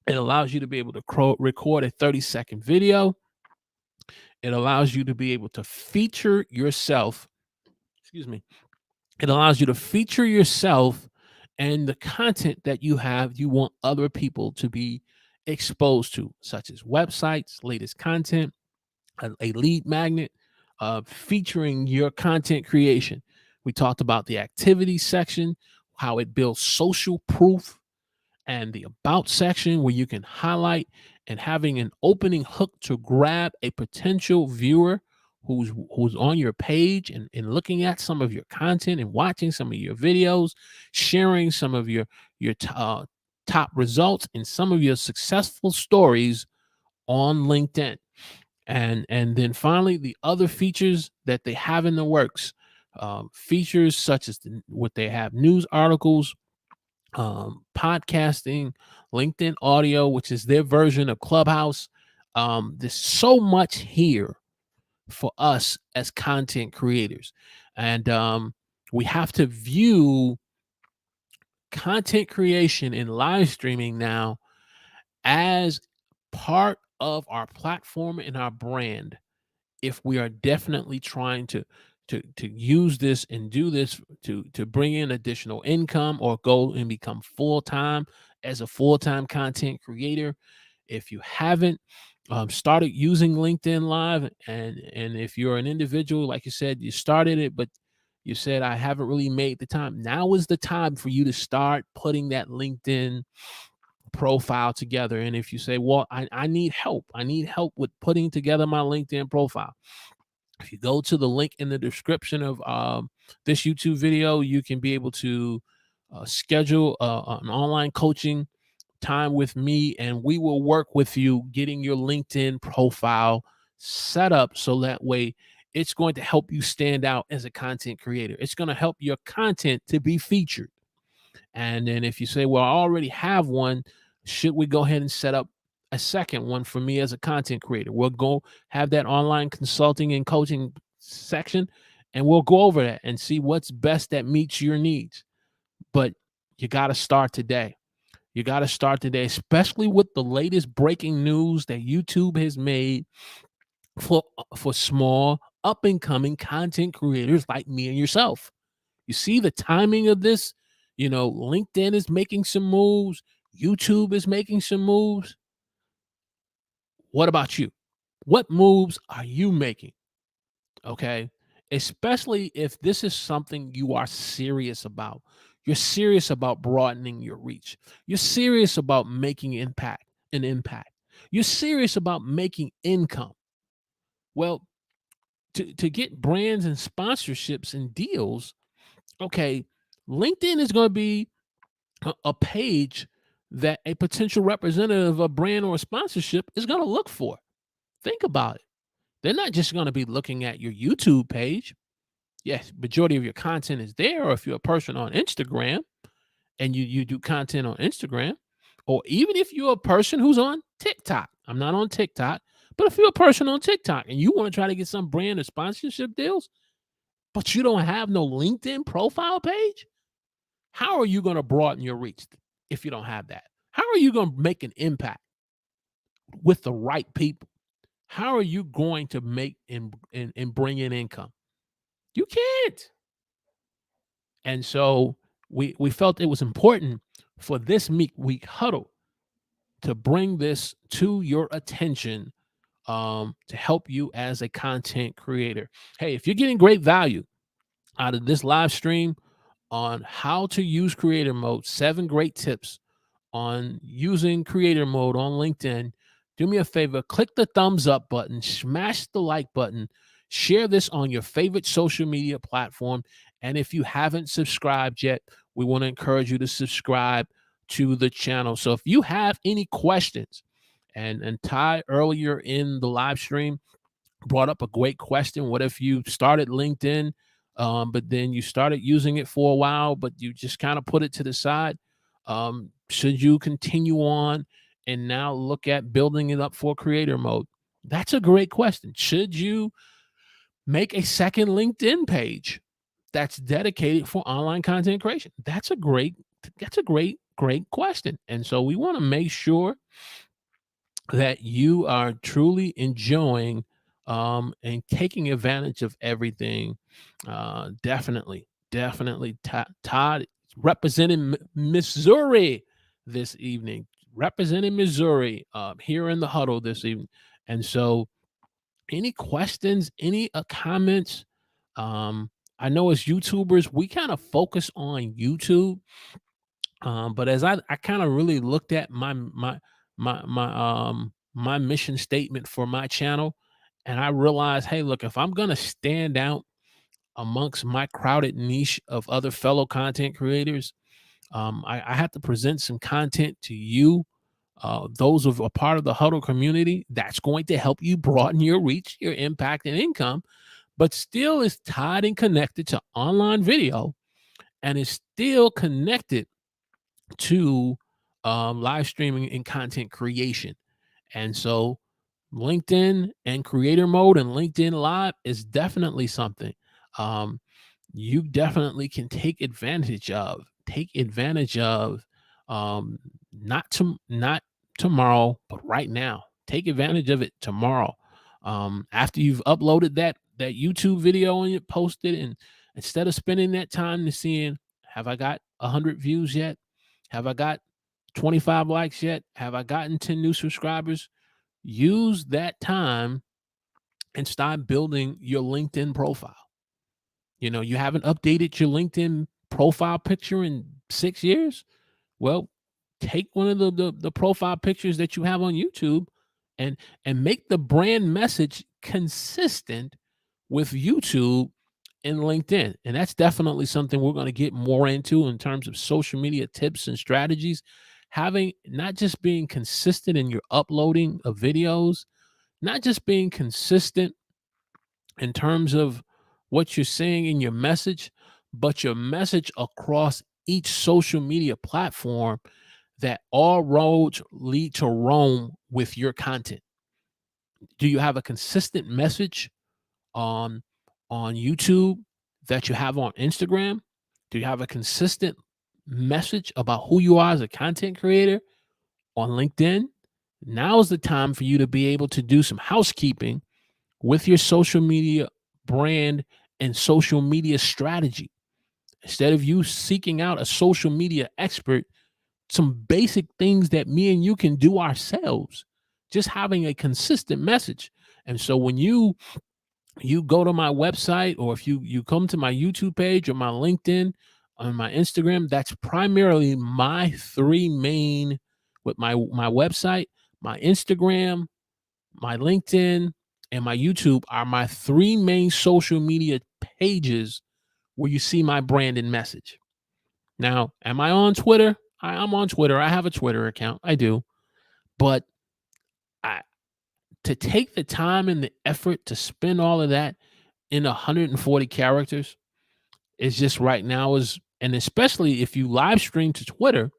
It allows you to be able to record a 30-second video. It allows you to be able to feature yourself. Excuse me. It allows you to feature yourself and the content that you want other people to be exposed to, such as websites, latest content, a lead magnet, featuring your content creation. We talked about the activity section, how it builds social proof, and the about section where you can highlight and having an opening hook to grab a potential viewer who's on your page and looking at some of your content and watching some of your videos, sharing some of your top results and some of your successful stories on LinkedIn. And then finally, the other features that they have in the works, features such as what they have: news articles, podcasting, LinkedIn audio, which is their version of Clubhouse. There's so much here for us as content creators. And we have to view content creation and live streaming now as part of our platform and our brand, if we are definitely trying to use this and do this to bring in additional income or go and become full-time as a full-time content creator. If you haven't started using LinkedIn Live, and if you're an individual, like you said, you started it, but you said, I haven't really made the time. Now is the time for you to start putting that LinkedIn profile together. And if you say, well, I need help, I need help with putting together my LinkedIn profile, if you go to the link in the description of this YouTube video, you can be able to schedule an online coaching time with me, and we will work with you getting your LinkedIn profile set up so that way it's going to help you stand out as a content creator. It's going to help your content to be featured. And then if you say, well, I already have one, should we go ahead and set up a second one for me as a content creator? We'll go have that online consulting and coaching section, and we'll go over that and see what's best that meets your needs. But you got to start today. You got to start today, especially with the latest breaking news that YouTube has made for small up and coming content creators like me and yourself. You see the timing of this? LinkedIn is making some moves. YouTube is making some moves. What about you? What moves are you making? Okay. Especially if this is something you are serious about. You're serious about broadening your reach. You're serious about making an impact. You're serious about making income. Well, to get brands and sponsorships and deals, okay, LinkedIn is going to be a page that a potential representative of a brand or a sponsorship is going to look for. Think about it. They're not just going to be looking at your YouTube page. Yes, majority of your content is there. Or if you're a person on Instagram and you do content on Instagram, or even if you're a person who's on TikTok. I'm not on TikTok, but if you're a person on TikTok and you want to try to get some brand or sponsorship deals, but you don't have no LinkedIn profile page, how are you going to broaden your reach if you don't have that? How are you going to make an impact with the right people? How are you going to make and bring in income? You can't. And so we felt it was important for this week huddle to bring this to your attention, to help you as a content creator. Hey, if you're getting great value out of this live stream on how to use creator mode, 7 great tips on using creator mode on LinkedIn, do me a favor, click the thumbs up button, smash the like button, share this on your favorite social media platform. And if you haven't subscribed yet, we want to encourage you to subscribe to the channel. So if you have any questions, and Ty earlier in the live stream brought up a great question. What if you started LinkedIn, but then you started using it for a while, but you just kind of put it to the side? Should you continue on and now look at building it up for creator mode? That's a great question. Should you make a second LinkedIn page that's dedicated for online content creation? That's a great question. And so we want to make sure that you are truly enjoying and taking advantage of everything. Definitely. Todd representing Missouri this evening, representing Missouri here in the huddle this evening. And so, any questions, any comments? I know as YouTubers, we kind of focus on YouTube, but as I kind of really looked at my mission statement for my channel, and I realized, hey, look, if I'm gonna stand out amongst my crowded niche of other fellow content creators, I have to present some content to you, those of a part of the Huddle community, that's going to help you broaden your reach, your impact, and income, but still is tied and connected to online video, and is still connected to live streaming and content creation. And so LinkedIn and creator mode and LinkedIn live is definitely something um, you definitely can take advantage of. Take advantage of not tomorrow, but right now. Take advantage of it tomorrow. After you've uploaded that YouTube video and you posted, and instead of spending that time to seeing, have I got 100 views yet? Have I got 25 likes yet? Have I gotten 10 new subscribers? Use that time and start building your LinkedIn profile. You haven't updated your LinkedIn profile picture in 6 years? Well, take one of the profile pictures that you have on YouTube and make the brand message consistent with YouTube and LinkedIn. And that's definitely something we're going to get more into in terms of social media tips and strategies. Having not just being consistent in your uploading of videos, not just being consistent in terms of what you're saying in your message, but your message across each social media platform, that all roads lead to Rome with your content. Do you have a consistent message on YouTube that you have on Instagram? Do you have a consistent message about who you are as a content creator on LinkedIn? Now is the time for you to be able to do some housekeeping with your social media brand and social media strategy. Instead of you seeking out a social media expert, some basic things that me and you can do ourselves, just having a consistent message. And so when you go to my website, or if you come to my YouTube page or my LinkedIn, on my Instagram, that's primarily my three main, with my website, my Instagram, my LinkedIn, and my YouTube are my three main social media pages where you see my brand and message. Now, am I on Twitter? I'm on Twitter. I have a Twitter account. I do. But I, to take the time and the effort to spend all of that in 140 characters is just right now and especially if you live stream to Twitter,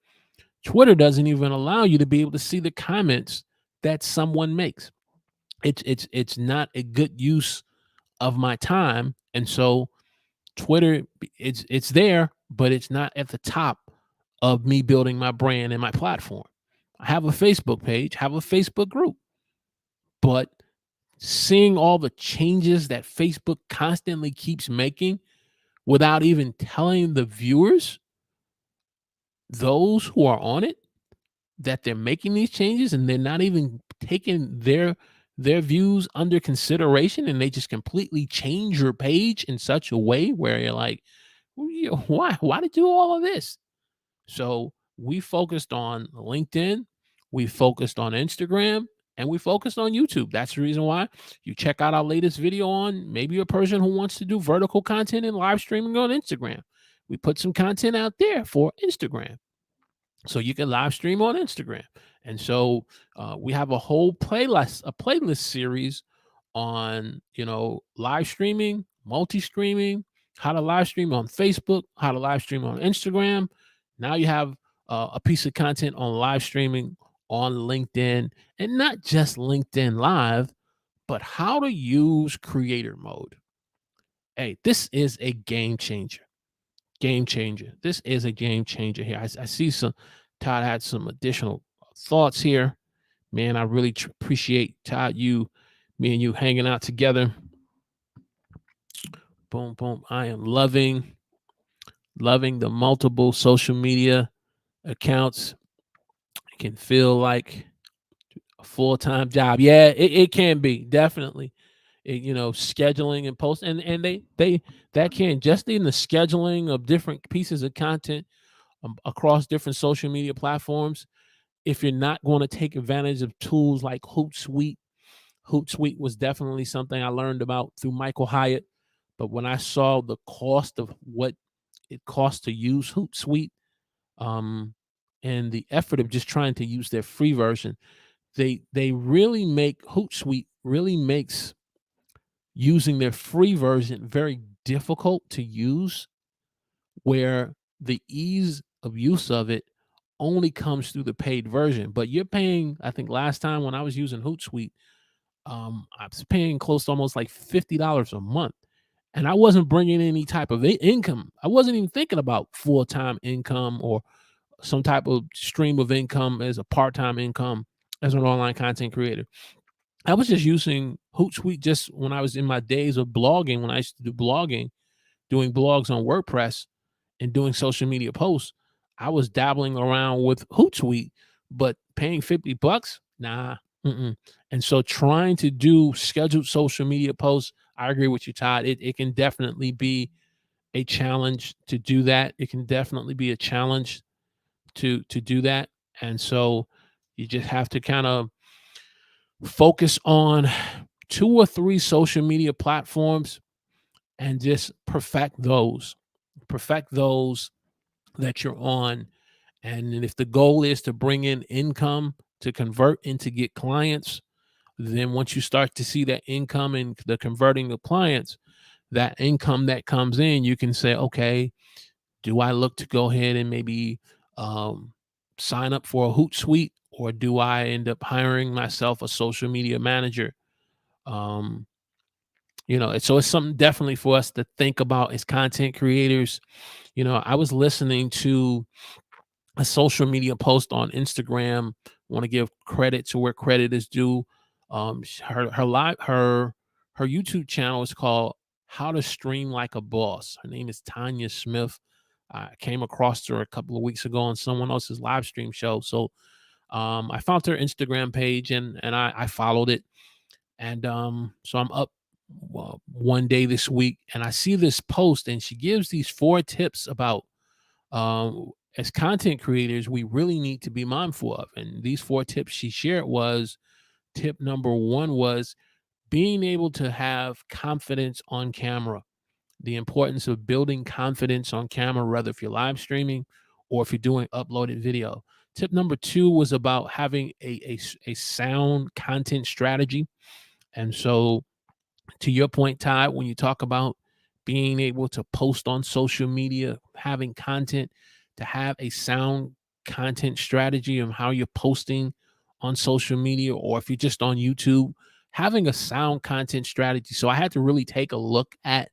Twitter doesn't even allow you to be able to see the comments that someone makes. It's not a good use of my time. And so Twitter, it's there, but it's not at the top of me building my brand and my platform. I have a Facebook page, have a Facebook group, but seeing all the changes that Facebook constantly keeps making without even telling the viewers, those who are on it, that they're making these changes, and they're not even taking their views under consideration, and they just completely change your page in such a way where you're like, why did you do all of this? So we focused on LinkedIn, we focused on Instagram, and we focused on YouTube. That's the reason why you check out our latest video on maybe a person who wants to do vertical content and live streaming on Instagram. We put some content out there for Instagram, so you can live stream on Instagram. And so we have a whole playlist series on live streaming, multi-streaming, how to live stream on Facebook, how to live stream on Instagram. Now you have a piece of content on live streaming on LinkedIn, and not just LinkedIn Live, but how to use creator mode. Hey, this is a game changer. Game changer. This is a game changer here. I see some Todd had some additional thoughts here. Man, I really appreciate Todd, me and you hanging out together. Boom, boom. I am loving the multiple social media accounts. It can feel like a full-time job. Yeah, it can be, definitely. Scheduling and post, and they that can, just in the scheduling of different pieces of content across different social media platforms. If you're not going to take advantage of tools like Hootsuite was definitely something I learned about through Michael Hyatt. But when I saw the cost of what it costs to use Hootsuite, um, and the effort of just trying to use their free version, they really make Hootsuite really makes using their free version very difficult to use, where the ease of use of it only comes through the paid version. But you're paying, I think last time when I was using Hootsuite, I was paying close to almost like $50 a month. And I wasn't bringing any type of income. I wasn't even thinking about full-time income or some type of stream of income as a part-time income as an online content creator. I was just using Hootsuite just when I was in my days of blogging, when I used to do blogging, doing blogs on WordPress and doing social media posts. I was dabbling around with Hootsuite, but paying $50, nah. Mm-mm. And so trying to do scheduled social media posts, I agree with you, Todd. It can definitely be a challenge to do that. It can definitely be a challenge to do that. And so you just have to kind of focus on 2 or 3 social media platforms and just perfect those. Perfect those that you're on. And if the goal is to bring in income, to convert and to get clients, then once you start to see that income and the converting of clients, that income that comes in, you can say, okay, do I look to go ahead and maybe um, sign up for a Hootsuite, or do I end up hiring myself a social media manager? Um, so it's something definitely for us to think about as content creators. I was listening to a social media post on Instagram. Want to give credit to where credit is due. Her YouTube channel is called How to Stream Like a Boss. Her name is Tanya Smith. I came across her a couple of weeks ago on someone else's live stream show. So I found her Instagram page, and I followed it. And so I'm up one day this week, and I see this post, and she gives these 4 tips about as content creators we really need to be mindful of. And these 4 tips she shared was, tip number 1 was being able to have confidence on camera. The importance of building confidence on camera, whether if you're live streaming or if you're doing uploaded video. Tip number 2 was about having a sound content strategy. And so, to your point, Todd, when you talk about being able to post on social media, having content, to have a sound content strategy of how you're posting on social media, or if you're just on YouTube, having a sound content strategy. So I had to really take a look at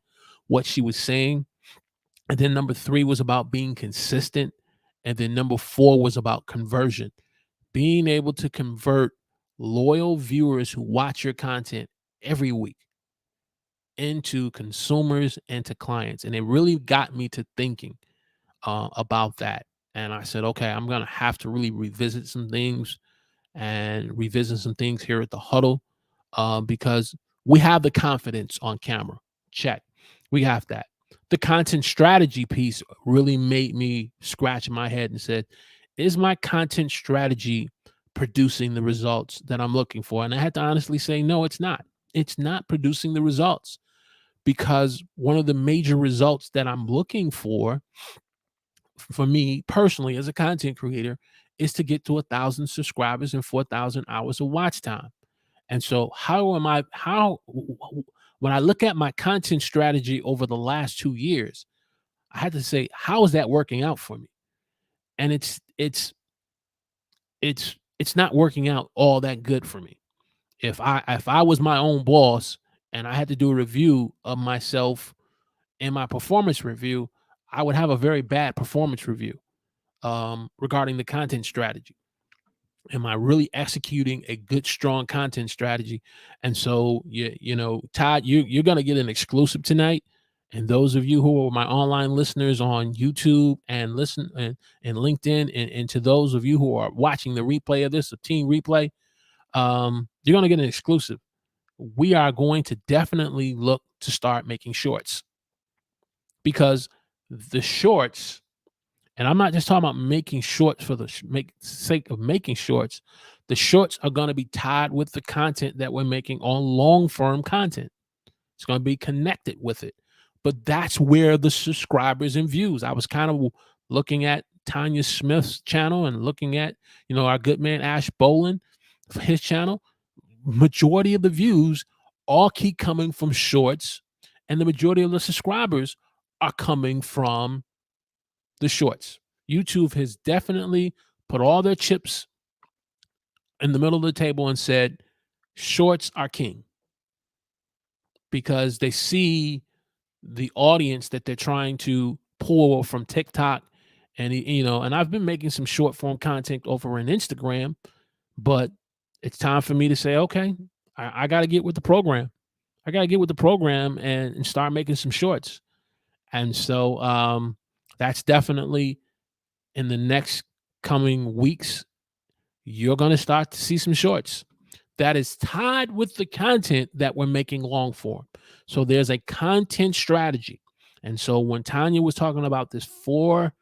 what she was saying. And then number 3 was about being consistent. And then number 4 was about conversion, being able to convert loyal viewers who watch your content every week into consumers and to clients. And it really got me to thinking about that. And I said, okay, I'm going to have to really revisit some things here at the Huddle, because we have the confidence on camera. Check. We have that. The content strategy piece really made me scratch my head and said, is my content strategy producing the results that I'm looking for? And I had to honestly say, no, it's not. It's not producing the results, because one of the major results that I'm looking for me personally as a content creator, is to get to 1,000 subscribers and 4,000 hours of watch time. And so when I look at my content strategy over the last 2 years, I had to say, how is that working out for me? And it's it's not working out all that good for me. If I was my own boss and I had to do a review of myself in my performance review, I would have a very bad performance review regarding the content strategy. Am I really executing a good, strong content strategy? And so, Todd, you're gonna get an exclusive tonight. And those of you who are my online listeners on YouTube and listen and LinkedIn, and to those of you who are watching the replay of this, the team replay, you're gonna get an exclusive. We are going to definitely look to start making shorts, because the shorts, and I'm not just talking about making shorts for the sake of making shorts. The shorts are going to be tied with the content that we're making on long form content. It's going to be connected with it. But that's where the subscribers and views. I was kind of looking at Tanya Smith's channel and looking at, our good man Ash Bolin, his channel. Majority of the views all keep coming from shorts, and the majority of the subscribers are coming from the shorts. YouTube has definitely put all their chips in the middle of the table and said shorts are king, because they see the audience that they're trying to pull from TikTok. And I've been making some short form content over on Instagram, but it's time for me to say, okay, I got to get with the program. I got to get with the program and start making some shorts. And so that's definitely in the next coming weeks. You're going to start to see some shorts that is tied with the content that we're making long form. So there's a content strategy. And so when Tanya was talking about this four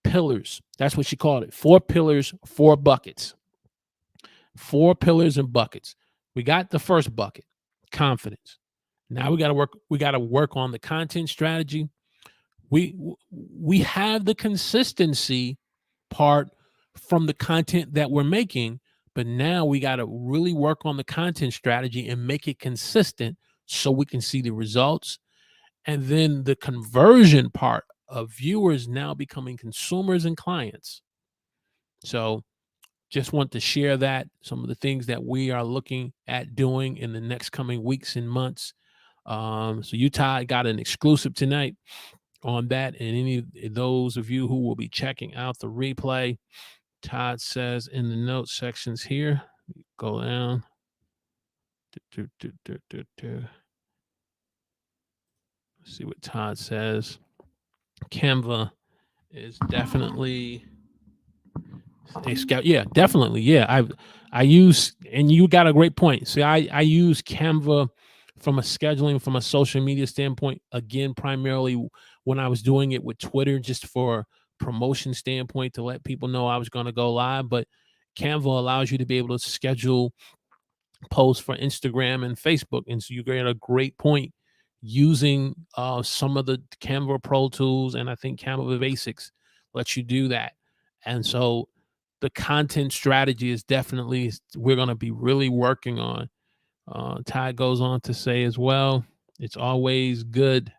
pillars, that's what she called it. 4 pillars, 4 buckets. 4 pillars and buckets. We got the first bucket, confidence. Now we got to work on the content strategy. We have the consistency part from the content that we're making, but now we got to really work on the content strategy and make it consistent so we can see the results. And then the conversion part of viewers now becoming consumers and clients. So just want to share that, some of the things that we are looking at doing in the next coming weeks and months. So Utah got an exclusive tonight on that, and any of those of you who will be checking out the replay, Todd says in the notes sections here, go down. Let's see what Todd says. CANVA is definitely a scout. Yeah, definitely. Yeah, I use, and you got a great point. See, I use CANVA from a scheduling, from a social media standpoint, again, primarily when I was doing it with Twitter, just for promotion standpoint, to let people know I was going to go live. But CANVA allows you to be able to schedule posts for Instagram and Facebook. And so you get a great point using some of the Canva Pro tools, and I think Canva Basics lets you do that. And so the content strategy is definitely, we're going to be really working on. Ty goes on to say as well, it's always good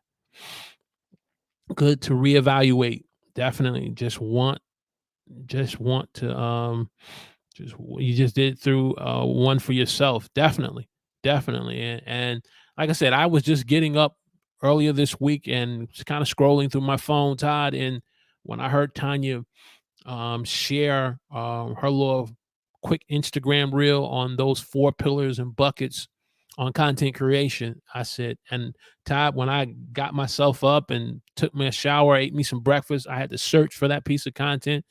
to reevaluate. Definitely just want to you just did through one for yourself. Definitely. And like I said, I was just getting up earlier this week and kind of scrolling through my phone, Todd, and when I heard Tanya share her little quick Instagram reel on those 4 pillars and buckets on content creation, I said, and Todd, when I got myself up and took me a shower, ate me some breakfast, I had to search for that piece of content,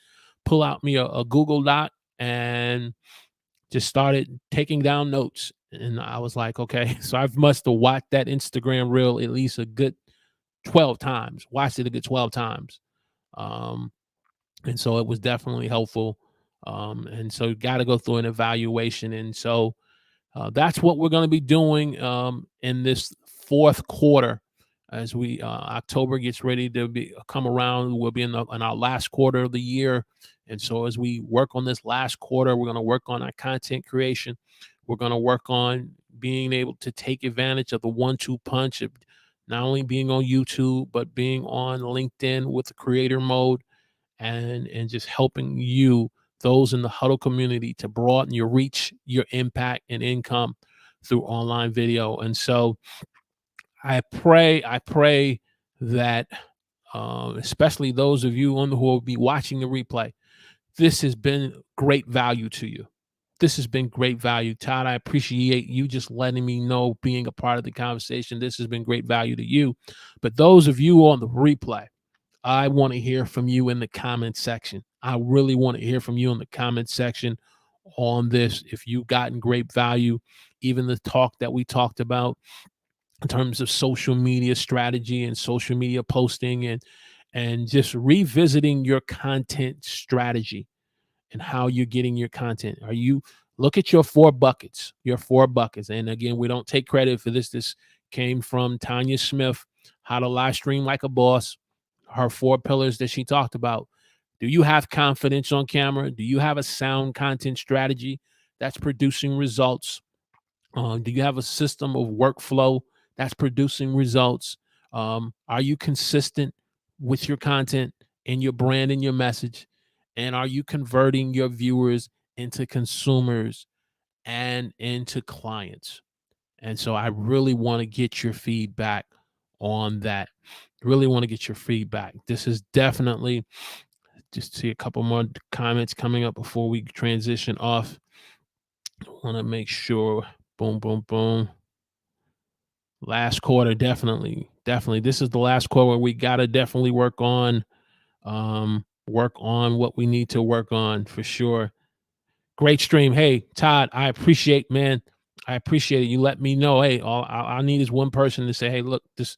pull out me a Google Doc, and just started taking down notes. And I was like, okay, so I must have watched that Instagram reel at least a good 12 times, watched it a good 12 times. And so it was definitely helpful. And so you got to go through an evaluation. And so that's what we're going to be doing in this 4th quarter, as we October gets ready to come around. We'll be in our last quarter of the year. And so as we work on this last quarter, we're going to work on our content creation. We're going to work on being able to take advantage of the 1-2 punch of not only being on YouTube, but being on LinkedIn with the creator mode, and just helping you those in the Huddle community to broaden your reach, your impact, and income through online video. And so I pray that, especially those of you who will be watching the replay, this has been great value to you. This has been great value. Todd, I appreciate you just letting me know, being a part of the conversation. This has been great value to you. But those of you on the replay, I want to hear from you in the comment section. I really want to hear from you in the comment section on this. If you've gotten great value, even the talk that we talked about in terms of social media strategy and social media posting, and just revisiting your content strategy and how you're getting your content. Are you look at your 4 buckets, And again, we don't take credit for this. This came from Tanya Smith, How to Live Stream Like a Boss, her 4 pillars that she talked about. Do you have confidence on camera? Do you have a sound content strategy that's producing results? Do you have a system of workflow that's producing results? Are you consistent with your content and your brand and your message? And are you converting your viewers into consumers and into clients? And so I really want to get your feedback on that. Really want to get your feedback. This is definitely, just see a couple more comments coming up before we transition off. I want to make sure. Boom, boom, boom. Last quarter, definitely. This is the last quarter where we got to definitely work on what we need to work on, for sure. Great stream. Hey, Todd, I appreciate it. You let me know. Hey, all I need is one person to say, hey, look, this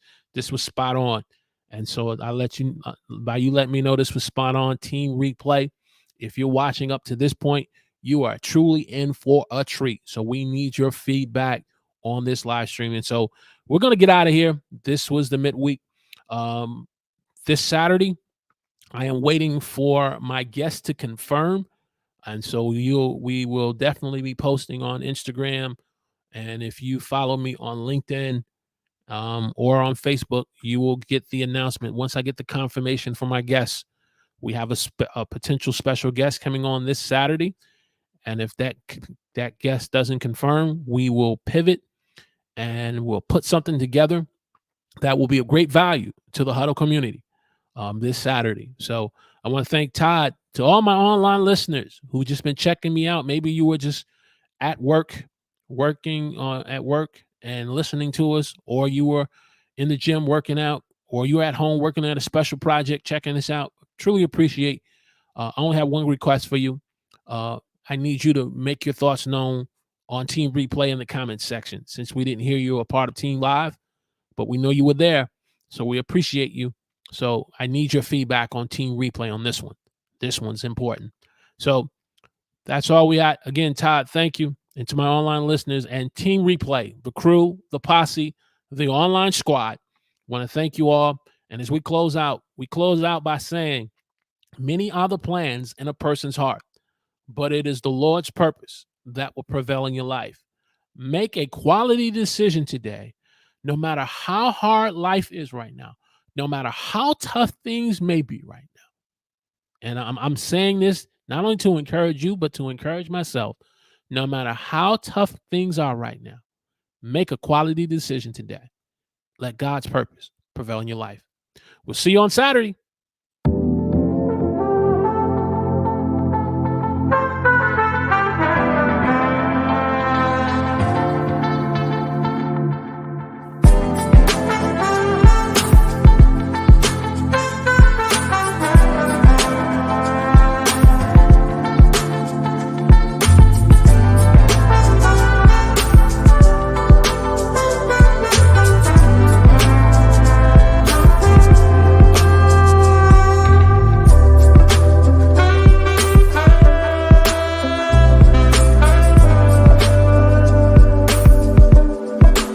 was spot on. And so I let you, by you letting me know this was spot on. Team Replay, if you're watching up to this point, you are truly in for a treat. So we need your feedback on this live stream. And so we're going to get out of here. This was the midweek. This Saturday, I am waiting for my guest to confirm. And so we will definitely be posting on Instagram. And if you follow me on LinkedIn or on Facebook, you will get the announcement. Once I get the confirmation from my guests, we have a potential special guest coming on this Saturday. And if that guest doesn't confirm, we will pivot and we'll put something together that will be of great value to the Huddle community this Saturday. So I want to thank Todd. To all my online listeners who've just been checking me out. Maybe you were just at work, working at work and listening to us, or you were in the gym working out, or you were at home working at a special project, checking this out. Truly appreciate. I only have one request for you. I need you to make your thoughts known on Team Replay in the comments section. Since we didn't hear you a part of Team Live, but we know you were there, so we appreciate you. So I need your feedback on Team Replay on this one. This one's important. So that's all we got. Again, Todd, thank you. And to my online listeners and Team Replay, the crew, the posse, the online squad, want to thank you all. And as we close out by saying, many are the plans in a person's heart, but it is the Lord's purpose that will prevail in your life. Make a quality decision today, no matter how hard life is right now, no matter how tough things may be right now. And I'm saying this not only to encourage you, but to encourage myself. No matter how tough things are right now, make a quality decision today. Let God's purpose prevail in your life. We'll see you on Saturday.